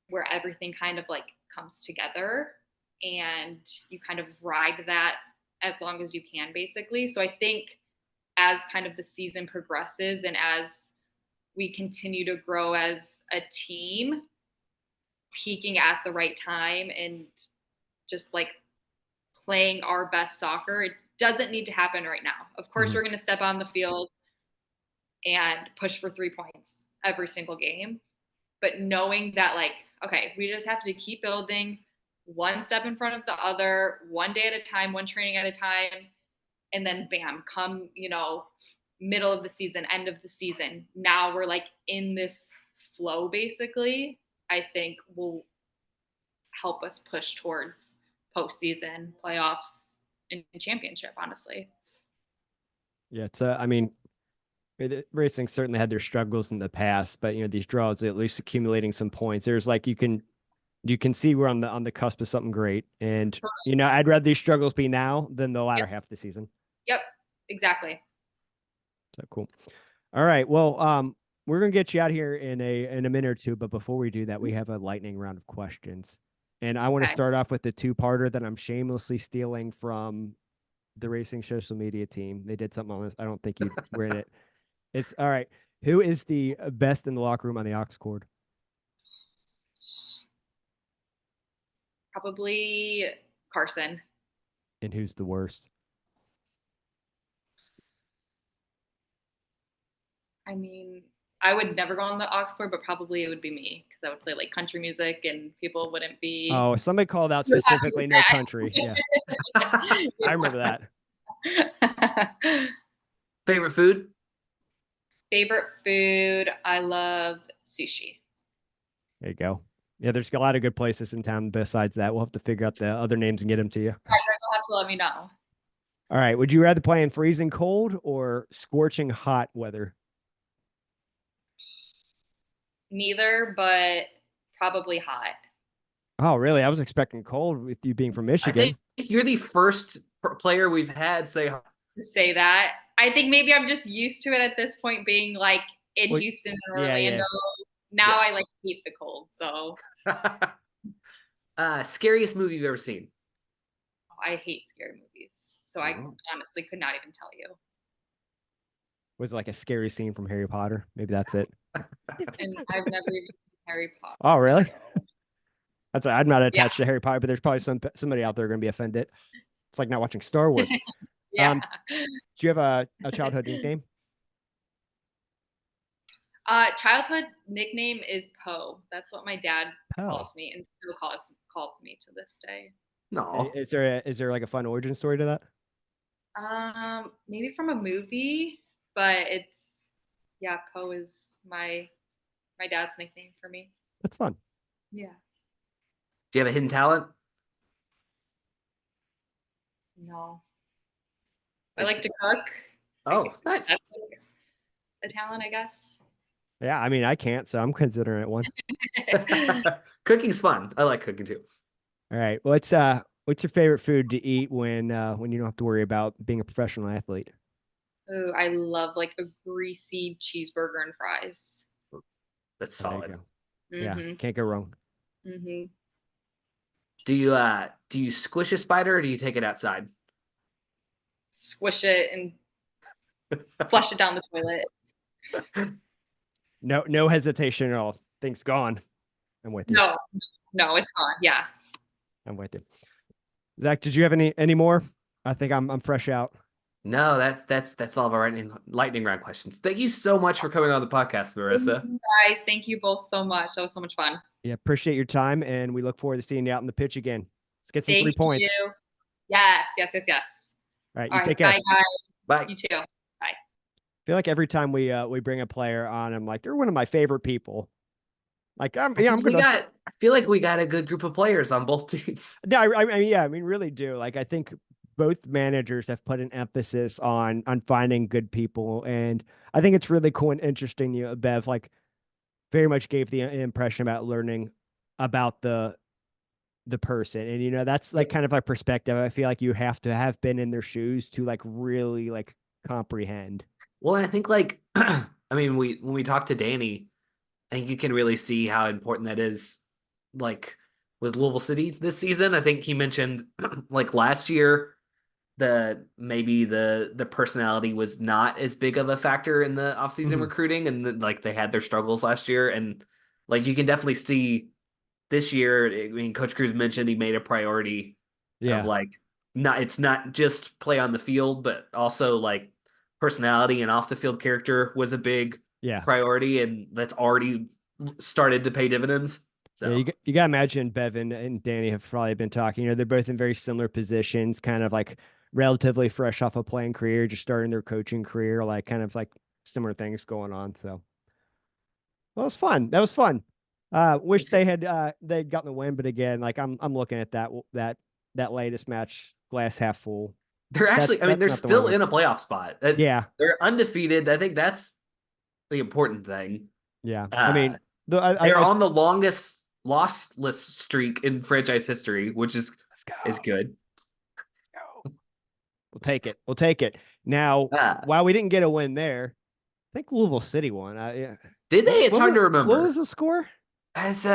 where everything kind of like comes together and you kind of ride that as long as you can, basically. So I think as kind of the season progresses and as we continue to grow as a team, peaking at the right time and just like playing our best soccer, it doesn't need to happen right now. Of course, we're going to step on the field and push for 3 points every single game, but knowing that, like, okay, we just have to keep building one step in front of the other, one day at a time, one training at a time, and then bam, come, middle of the season, end of the season, now we're like in this flow, basically, I think will help us push towards postseason, playoffs, and championship, honestly. Yeah, it's I mean, racing certainly had their struggles in the past, but these draws at least accumulating some points. There's like you can see we're on the cusp of something great, and I'd rather these struggles be now than the latter half of the season. Yep, exactly. So cool. All right, well, we're gonna get you out here in a minute or two, but before we do that, we have a lightning round of questions, and I want to start off with the two-parter that I'm shamelessly stealing from the racing social media team. They did something on this. I don't think you were in it. It's all right. Who is the best in the locker room on the aux cord? Probably Carson. And who's the worst? I mean, I would never go on the aux cord, but probably it would be me because I would play like country music and people wouldn't be. Oh, somebody called out specifically no country. Yeah. I remember that. Favorite food? Favorite food? I love sushi. There you go. Yeah, there's a lot of good places in town besides that. We'll have to figure out the other names and get them to you. You'll have to let me know. All right. Would you rather play in freezing cold or scorching hot weather? Neither, but probably hot. Oh, really? I was expecting cold with you being from Michigan. I think you're the first player we've had say that. I think maybe I'm just used to it at this point, being like in Houston and Orlando. Now I like hate the cold. So, scariest movie you've ever seen? I hate scary movies, so I honestly could not even tell you. Was it like a scary scene from Harry Potter? Maybe that's it. And I've never even seen Harry Potter. Oh, really? I'm not attached to Harry Potter, but there's probably somebody out there going to be offended. It's like not watching Star Wars. Yeah. Do you have a childhood nickname? Childhood nickname is Poe. That's what my dad calls me, and still calls me to this day. No. Is there like a fun origin story to that? Maybe from a movie, but it's Poe is my dad's nickname for me. That's fun. Yeah. Do you have a hidden talent? No. I like to cook. Oh, nice. That's a talent, I guess. Yeah, I mean, I can't, so I'm considering it one. Cooking's fun. I like cooking too. All right. What's your favorite food to eat when you don't have to worry about being a professional athlete? Oh, I love like a greasy cheeseburger and fries. That's solid. Yeah, can't go wrong. Mm-hmm. Do you squish a spider or do you take it outside? Squish it and flush it down the toilet. No hesitation at all. Thing's gone. I'm with you. No, it's gone. Yeah. I'm with you. Zach, did you have any more? I think I'm fresh out. No, that's all of our lightning round questions. Thank you so much for coming on the podcast, Marissa. Guys, thank you both so much. That was so much fun. Yeah, appreciate your time, and we look forward to seeing you out in the pitch again. Let's get some 3 points. You. Yes. All right, you take care. Bye, guys. Bye. You too. Bye. I feel like every time we bring a player on, I'm like, they're one of my favorite people. Like I'm Because gonna. I feel like we got a good group of players on both teams. No, I mean, really do. Like, I think both managers have put an emphasis on finding good people, and I think it's really cool and interesting. Bev, like, very much gave the impression about learning about the person, and that's like Yep. kind of my perspective. I feel like you have to have been in their shoes to like really like comprehend. Well, I think like I mean, when we talk to Danny, I think you can really see how important that is. Like with Louisville City this season, I think he mentioned like last year maybe the personality was not as big of a factor in the offseason Mhm. recruiting, and like they had their struggles last year, and like you can definitely see this year. I mean, Coach Cruz mentioned he made a priority of Yeah, like not it's not just play on the field, but also like personality and off the field character was a big yeah. priority, and that's already started to pay dividends. Yeah, So you got to imagine Bevan and Danny have probably been talking. They're both in very similar positions, kind of like relatively fresh off a playing career, just starting their coaching career, like kind of like similar things going on. So that was fun. That was fun. Wish that's good. they'd gotten the win, but again, like I'm looking at that latest match, glass half full. They're actually, I mean, That's they're not the one still we. in a playoff spot. Yeah, They're undefeated. I think that's the important thing. yeah. I Uh, mean, the they're on the longest lossless streak in franchise history, which let's go. is good. Let's go. We'll take it. We'll take it. Now, Uh, while we didn't get a win there, I think Louisville City won. Yeah. did they? It's hard to What remember. was the score? As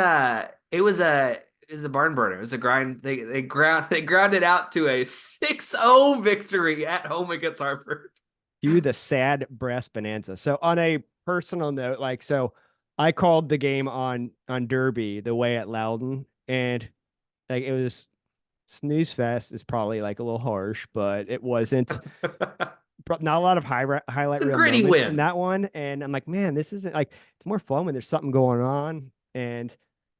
it was a barn burner. It was a grind. They grounded out to a 6-0 victory at home against Harvard. Cue the sad brass bonanza. So on a personal note, like so I called the game on Derby the way at Loudon, and like it was snooze fest is probably like a little harsh, but it wasn't not a lot of highlight It's a reel gritty moments in win. that one. And I'm like, man, this isn't like it's more fun when there's something going on. And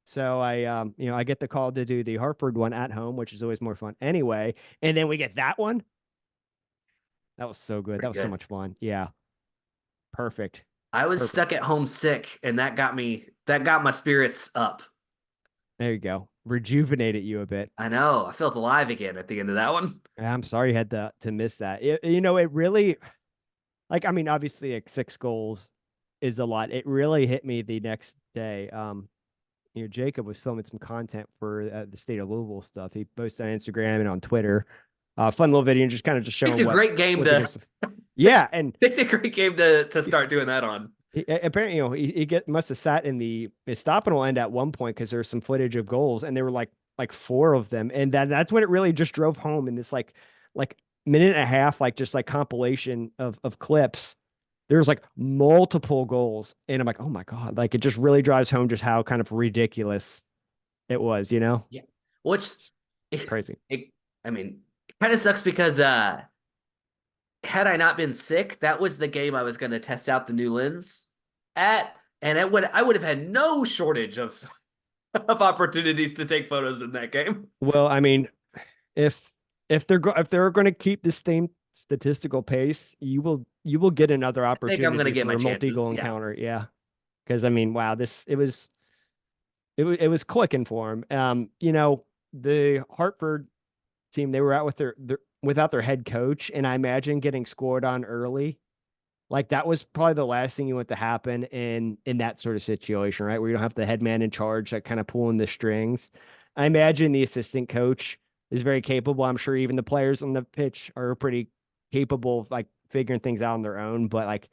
so I get the call to do the Hartford one at home, which is always more fun anyway. And then we get that one. That was so good. That Pretty was so good. much fun. Yeah. Perfect. I was Perfect. stuck at home sick, and that got my spirits up. There you go. Rejuvenated you a bit. I know. I felt alive again at the end of that one. I'm sorry you had to miss that. It really like I mean, obviously like 6 goals is a lot. It really hit me the next day. Jacob was filming some content for the state of Louisville stuff. He posted on Instagram and on Twitter. Fun little video and just kind of just Picked showing a great game what the to game's. Yeah, and picked a great game to start doing that on. apparently, he must have sat in his stop and will end at one point because there's some footage of goals and there were like four of them, and that's when it really just drove home in this like minute and a half, like just like compilation of clips. There's like multiple goals, and I'm like, oh my god, like it just really drives home just how kind of ridiculous it was, Yeah. Which crazy. it I mean, it kind of sucks because had I not been sick, that was the game I was going to test out the new lens at, and I would have had no shortage of of opportunities to take photos in that game. Well, I mean, if if they're going to keep the same statistical pace, you will get another I think I'm going to opportunity get for my a multi-goal chances. Yeah. encounter. Yeah, because I mean, wow, this it was clicking for him. The Hartford team, they were out with their without their head coach, and I imagine getting scored on early. Like that was probably the last thing you want to happen in that sort of situation, right? Where you don't have the head man in charge, like kind of pulling the strings. I imagine the assistant coach is very capable. I'm sure even the players on the pitch are pretty capable of like figuring things out on their own, but like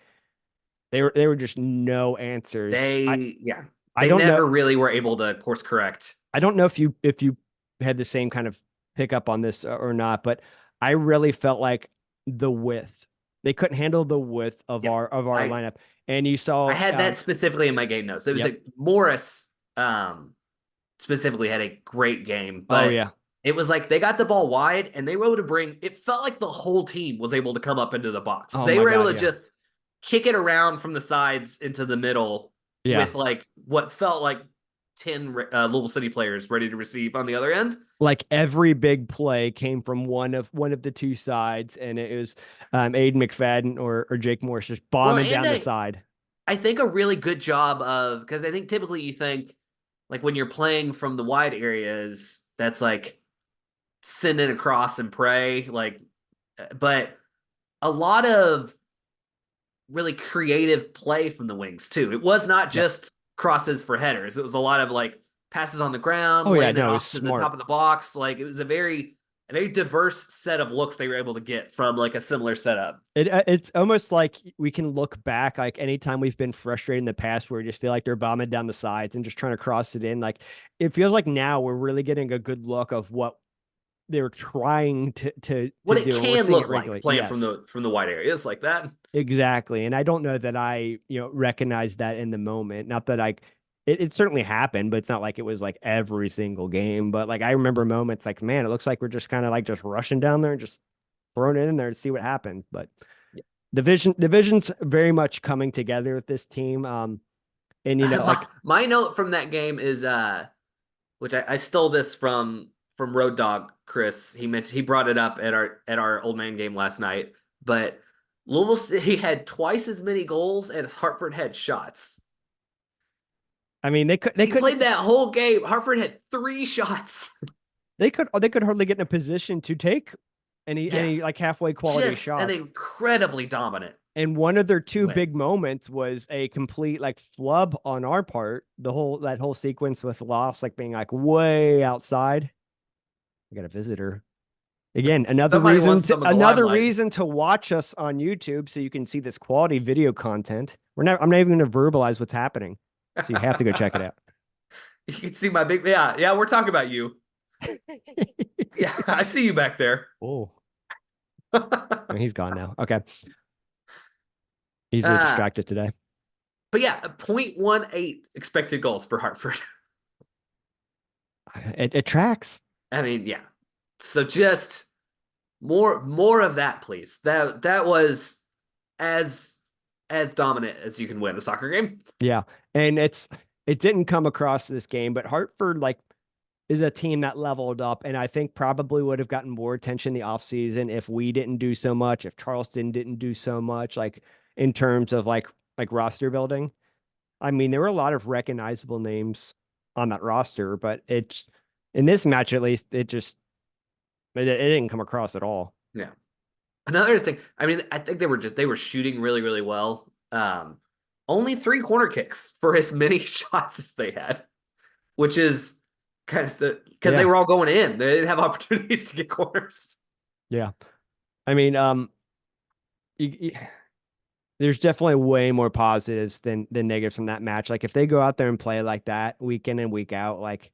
they were just no answers. Yeah, I they don't know. never really were able to course correct. I don't know if you had the same kind of pickup on this or not, but I really felt like the width. They couldn't handle the width of Yep. our I lineup. And you I saw had that specifically in my game notes. It was yep. like Morris specifically had a great game, Oh but yeah. it was like they got the ball wide and they were able to it felt like the whole team was able to come up into the box. Oh They my were able God, to yeah. just kick it around from the sides into the middle Yeah. with like what felt like 10 Louisville City players ready to receive on the other end. Like every big play came from one of the two sides, and it was Aiden McFadden or Jake Morris just Well, bombing and down the side. I think a really good job of, because I think typically you think like when you're playing from the wide areas, that's like send it across and pray, like, but a lot of really creative play from the wings too. It was not Yep. just crosses for headers. It was a lot of like passes on the ground, Oh yeah, laying it no, it was off to the smart. top of the box. Like it was a very diverse set of looks they were able to get from like a similar setup. It's almost like we can look back, like anytime we've been frustrated in the past where we just feel like they're bombing down the sides and just trying to cross it in. Like it feels like now we're really getting a good look of what they're trying to What it do, and we're can seeing it look like regularly. playing Yes, from the wide areas like that. exactly. And I don't know that I, recognize that in the moment. Not that it certainly happened, but it's not like it was like every single game. But like I remember moments like, man, it looks like we're just kind of like just rushing down there and just throwing it in there to see what happens. But Yeah. division's very much coming together with this team. And My note from that game is which I stole this from Road Dog Chris. He brought it up at our old man game last night. But Louisville City had twice as many goals as Hartford had shots. I mean, they He couldn't played that whole game. Hartford had 3 shots. they could hardly get in a position to take Yeah, any like halfway quality just an shots. incredibly dominant And one of their two win. big moments was a complete like flub on our part. That whole sequence with loss like being like way outside. We got a visitor. Again, Somebody wants some of the another limelight. reason to watch us on YouTube so you can see this quality video content. I'm not even going to verbalize what's happening. So you have to go check it out. You can see my big yeah. We're talking about you. Yeah, I see you back there. Oh, he's gone now. Okay. Easily uh, distracted today. but yeah, 0.18 expected goals for Hartford. It tracks. I mean, yeah. So just more of that, please. That was as as dominant as you can win a soccer game. Yeah. And it didn't come across this game, but Hartford like is a team that leveled up and I think probably would have gotten more attention the offseason if we didn't do so much, if Charleston didn't do so much, like in terms of like roster building. I mean, there were a lot of recognizable names on that roster, but it's in this match at least, it didn't come across at all. Yeah. Another thing, I mean, I think they were shooting really, really well. Only 3 corner kicks for as many shots as they had, which is kind of because they Yeah. were all going in. They didn't have opportunities to get corners. Yeah. I mean, there's definitely way more positives than negatives from that match. Like if they go out there and play like that week in and week out, like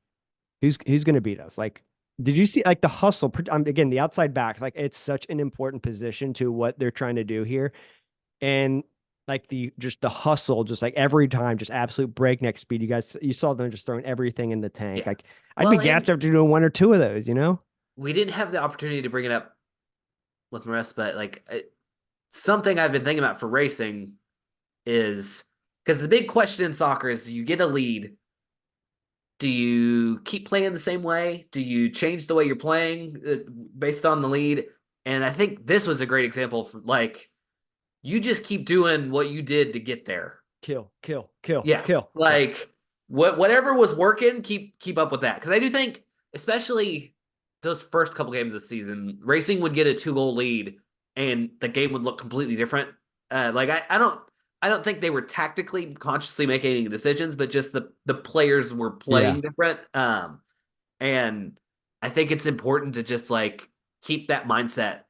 who's going to beat us? Like, did you see like the hustle? Again, the outside back, like it's such an important position to what they're trying to do here, and like the hustle, just like every time, just absolute breakneck speed. You saw them just throwing everything in the tank. Yeah. Like I'd be Well, gassed and after doing one or two of those. we didn't have the opportunity to bring it up with Marissa, but like something I've been thinking about for racing is because the big question in soccer is you get a lead. Do you keep playing the same way? Do you change the way you're playing based on the lead? And I think this was a great example for like you just keep doing what you did to get there. Kill. Yeah. Yeah. Like whatever was working, keep up with that. Because I do think, especially those first couple games this season, Racing would get a 2-goal lead and the game would look completely different. Like I don't think they were tactically consciously making any decisions, but just the players were Yeah. playing different. And I think it's important to just like keep that mindset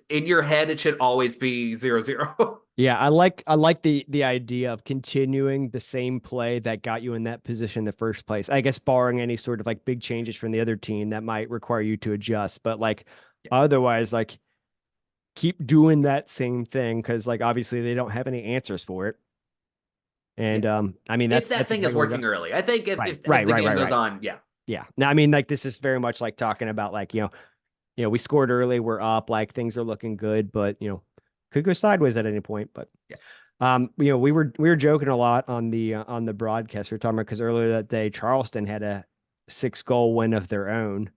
in your head. It should always be 0-0. Yeah, I like the idea of continuing the same play that got you in that position in the first place. I guess barring any sort of like big changes from the other team that might require you to adjust, but like otherwise, like keep doing that same thing because like obviously they don't have any answers for it. And I mean If that that's thing is exactly what we working got. early. I think Right, if as right, the right, game right, goes right. on, yeah. Yeah. Now I mean like this is very much like talking about like we scored early, we're up, like things are looking good, but could go sideways at any point. But Yeah. we were joking a lot on the broadcast. We were talking about because earlier that day Charleston had a 6-goal win of their own,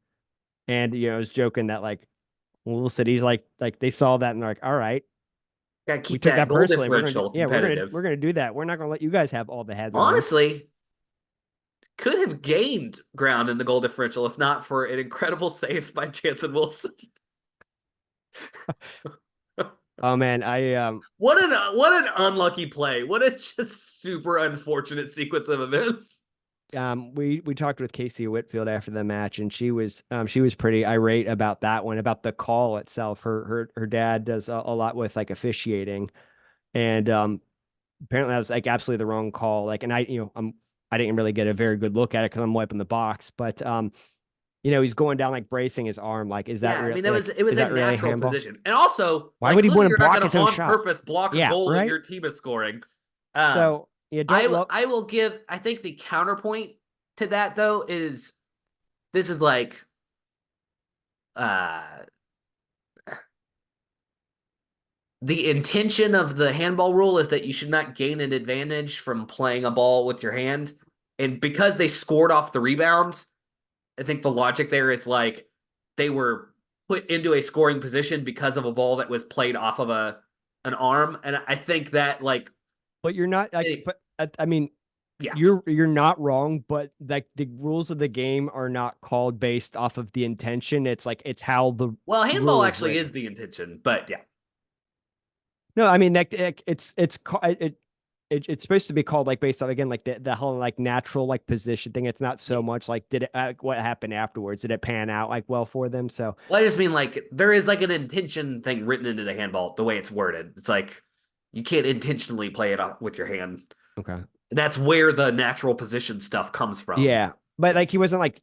and I was joking that like Little Cities like they saw that and they're like, all right, Gotta We keep took that that goal personally. differential competitive. We're gonna do that. We're not gonna let you guys have all the headline. Honestly, could have gained ground in the goal differential if not for an incredible save by Jansen Wilson. Oh man, What an unlucky play. What a just super unfortunate sequence of events. we talked with Casey Whitfield after the match, and she was pretty irate about that one, about the call itself. Her dad does a lot with like officiating, and apparently that was like absolutely the wrong call. Like, and I didn't really get a very good look at it because I'm wiping the box, but he's going down like bracing his arm. Like, is that Yeah, I real? mean, it was is a that really natural handball? position. And also, Why would he clearly want to you're not block going his to own on shot? purpose block a Yeah, goal that right. your team is scoring. So you don't look. I will give, I think the counterpoint to that, though, is this is like, the intention of the handball rule is that you should not gain an advantage from playing a ball with your hand. And because they scored off the rebounds, I think the logic there is like they were put into a scoring position because of a ball that was played off of an arm. And I think that like, But you're not like, but I mean, yeah, you're not wrong, but like the rules of the game are not called based off of the intention. It's like it's how the well, handball rule is actually written. is the intention, but yeah. No, I mean like it's supposed to be called like based on again like the whole like natural like position thing. It's not so much like did it what happened afterwards? Did it pan out like well for them? So Well, I just mean like there is like an intention thing written into the handball, the way it's worded. It's like you can't intentionally play it with your hand. okay, That's where the natural position stuff comes from. yeah, but like he wasn't like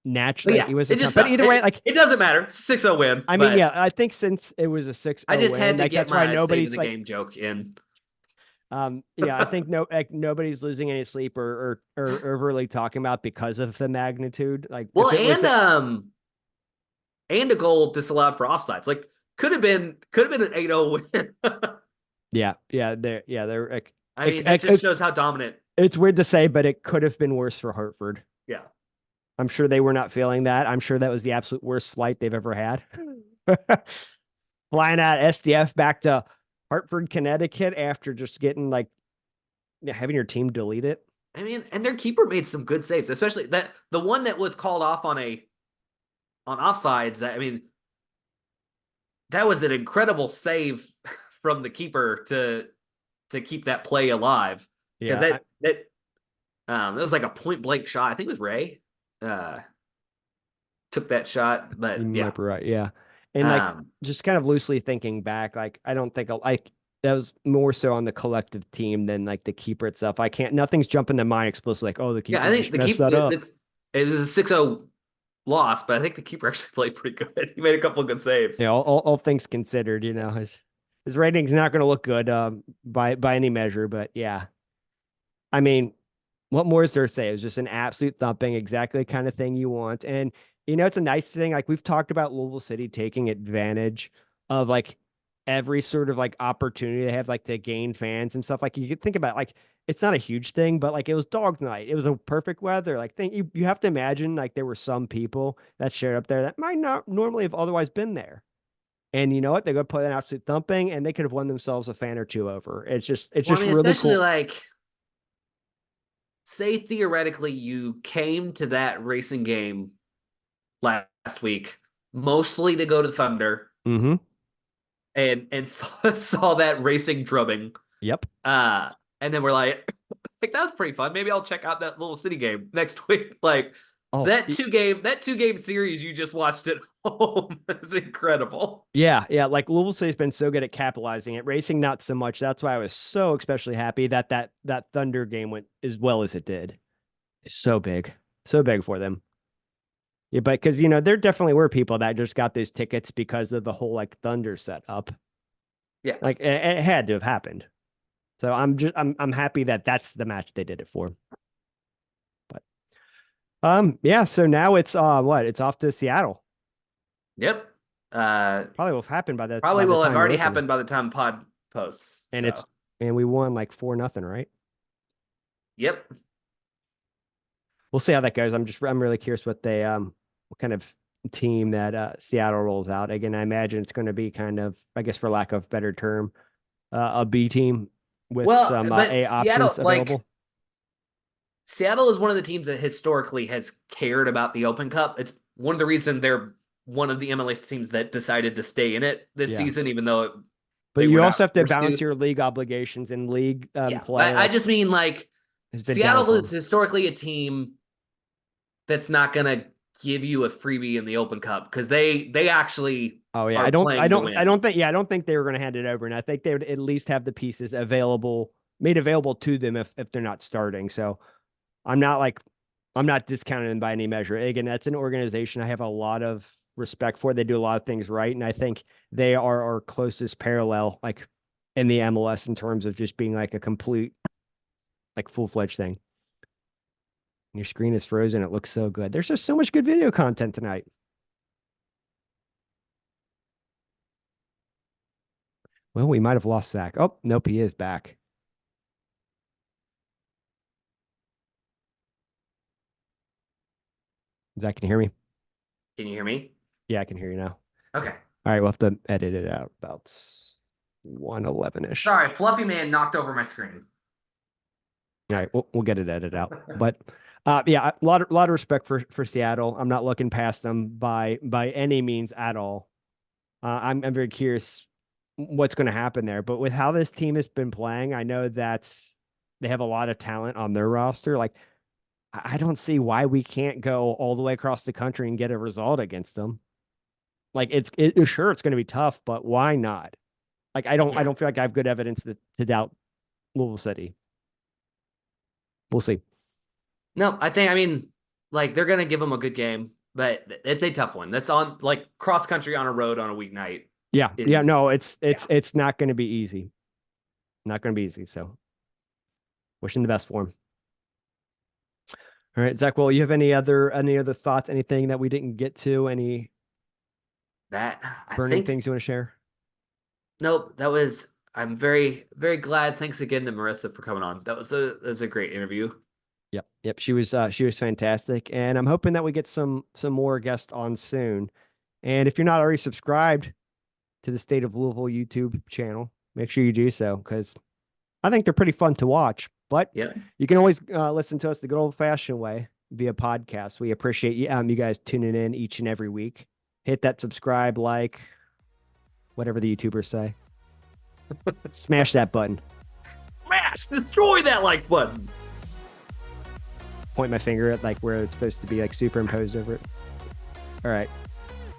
But naturally like, yeah, he it wasn't. just But sucked. either way, like It doesn't matter. 6-0 win. I mean, But yeah, I think since it was a 6-0 I just win, had to like get that's why my saving nobody's the like game joke in. yeah, I think nobody's losing any sleep or really talking about because of the magnitude. Like Well, if it was and a goal disallowed for offsides. Like could have been an 8-0 win. they're like I mean, that just shows how dominant. it's weird to say, but it could have been worse for Hartford. Yeah. I'm sure they were not feeling that. I'm sure that was the absolute worst flight they've ever had. Flying out SDF back to Hartford, Connecticut after just getting like having your team delete it. I mean, and their keeper made some good saves, especially that the one that was called off on offsides. That I mean, that was an incredible save from the keeper to keep that play alive because that was like a point blank shot. I think it was Ray took that shot, but You yeah, might be right. Yeah. And like just kind of loosely thinking back, like I don't think like that was more so on the collective team than like the keeper itself. Nothing's jumping to mind explicitly like, oh, the keeper I think the messed keeper that up. it was a 6-0 loss, but I think the keeper actually played pretty good. He made a couple of good saves. Yeah, all things considered, his rating's not going to look good by any measure, but yeah. I mean, what more is there to say? It was just an absolute thumping, exactly the kind of thing you want. And it's a nice thing. Like we've talked about Louisville City taking advantage of like every sort of like opportunity they have like to gain fans and stuff. Like you could think about like it's not a huge thing, but like it was dog night. It was a perfect weather. Like you have to imagine like there were some people that showed up there that might not normally have otherwise been there. And you know what? They go play an absolute thumping and they could have won themselves a fan or two over. It's just really especially cool. like say theoretically you came to that racing game last week mostly to go to Thunder. Mm-hmm. And saw that racing drubbing. Yep. And then we're like that was pretty fun. Maybe I'll check out that little city game next week. Like that two game series you just watched at home is incredible. Yeah. Like Louisville City's been so good at capitalizing it. Racing not so much. That's why I was so especially happy that Thunder game went as well as it did. So big for them. Yeah, but because there definitely were people that just got those tickets because of the whole like Thunder setup. Yeah, like it had to have happened. So I'm happy that that's the match they did it for. But yeah. So now it's it's off to Seattle. Yep. Probably will have happened by that. Probably will have already happened by the time pod posts. And we won like 4-0, right? Yep. We'll see how that goes. I'm really curious what they what kind of team that Seattle rolls out. Again, I imagine it's going to be kind of, I guess for lack of better term, a B team with Well, some but A Seattle, options available. like Seattle is one of the teams that historically has cared about the Open Cup. It's one of the reasons they're one of the MLS teams that decided to stay in it this Yeah. season, even though But they you were also not have to forced balance to. your league obligations, and league Yeah, play but I just mean like has been down Seattle for is 'em. historically a team that's not going to give you a freebie in the Open Cup because they actually Oh yeah, are playing to win. I don't think they were going to hand it over, and I think they would at least have the pieces made available to them if they're not starting. So I'm not discounting them by any measure. Again, that's an organization I have a lot of respect for. They do a lot of things right, and I think they are our closest parallel, like in the MLS, in terms of just being like a complete, like full-fledged thing. Your screen is frozen. It looks so good. There's just so much good video content tonight. Well, we might have lost Zach. Oh, nope, he is back. Zach, can you hear me? Can you hear me? Yeah, I can hear you now. Okay. All right, we'll have to edit it out about 1:11-ish. Sorry, Fluffy Man knocked over my screen. All right, we'll get it edited out. But yeah, a lot of respect for Seattle. I'm not looking past them by any means at all. I'm very curious what's going to happen there. But with how this team has been playing, I know they have a lot of talent on their roster. Like, I don't see why we can't go all the way across the country and get a result against them. Like, sure it's going to be tough, but why not? Like, I don't feel like I have good evidence to doubt Louisville City. We'll see. No, I mean, like they're gonna give them a good game, but it's a tough one. That's on like cross country on a road on a weeknight. Yeah, no, it's not going to be easy. Not going to be easy. So, wishing the best for him. All right, Zach. Well, you have any other thoughts? Anything that we didn't get to? Any burning things you want to share? Nope. That was. I'm very very glad. Thanks again to Marissa for coming on. That was a great interview. Yep. She was fantastic, and I'm hoping that we get some more guests on soon. And if you're not already subscribed to the State of Louisville YouTube channel, make sure you do so, because I think they're pretty fun to watch. But you can always listen to us the good old fashioned way via podcast. We appreciate you guys tuning in each and every week. Hit that subscribe, like, whatever the YouTubers say. Smash that button. Destroy that like button. Point my finger at like where it's supposed to be like superimposed over it. All right.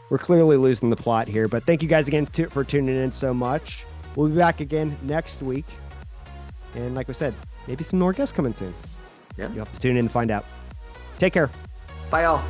We're clearly losing the plot here, but thank you guys again for tuning in so much. We'll be back again next week. And like we said, maybe some more guests coming soon. Yeah. You'll have to tune in and find out. Take care. Bye, all.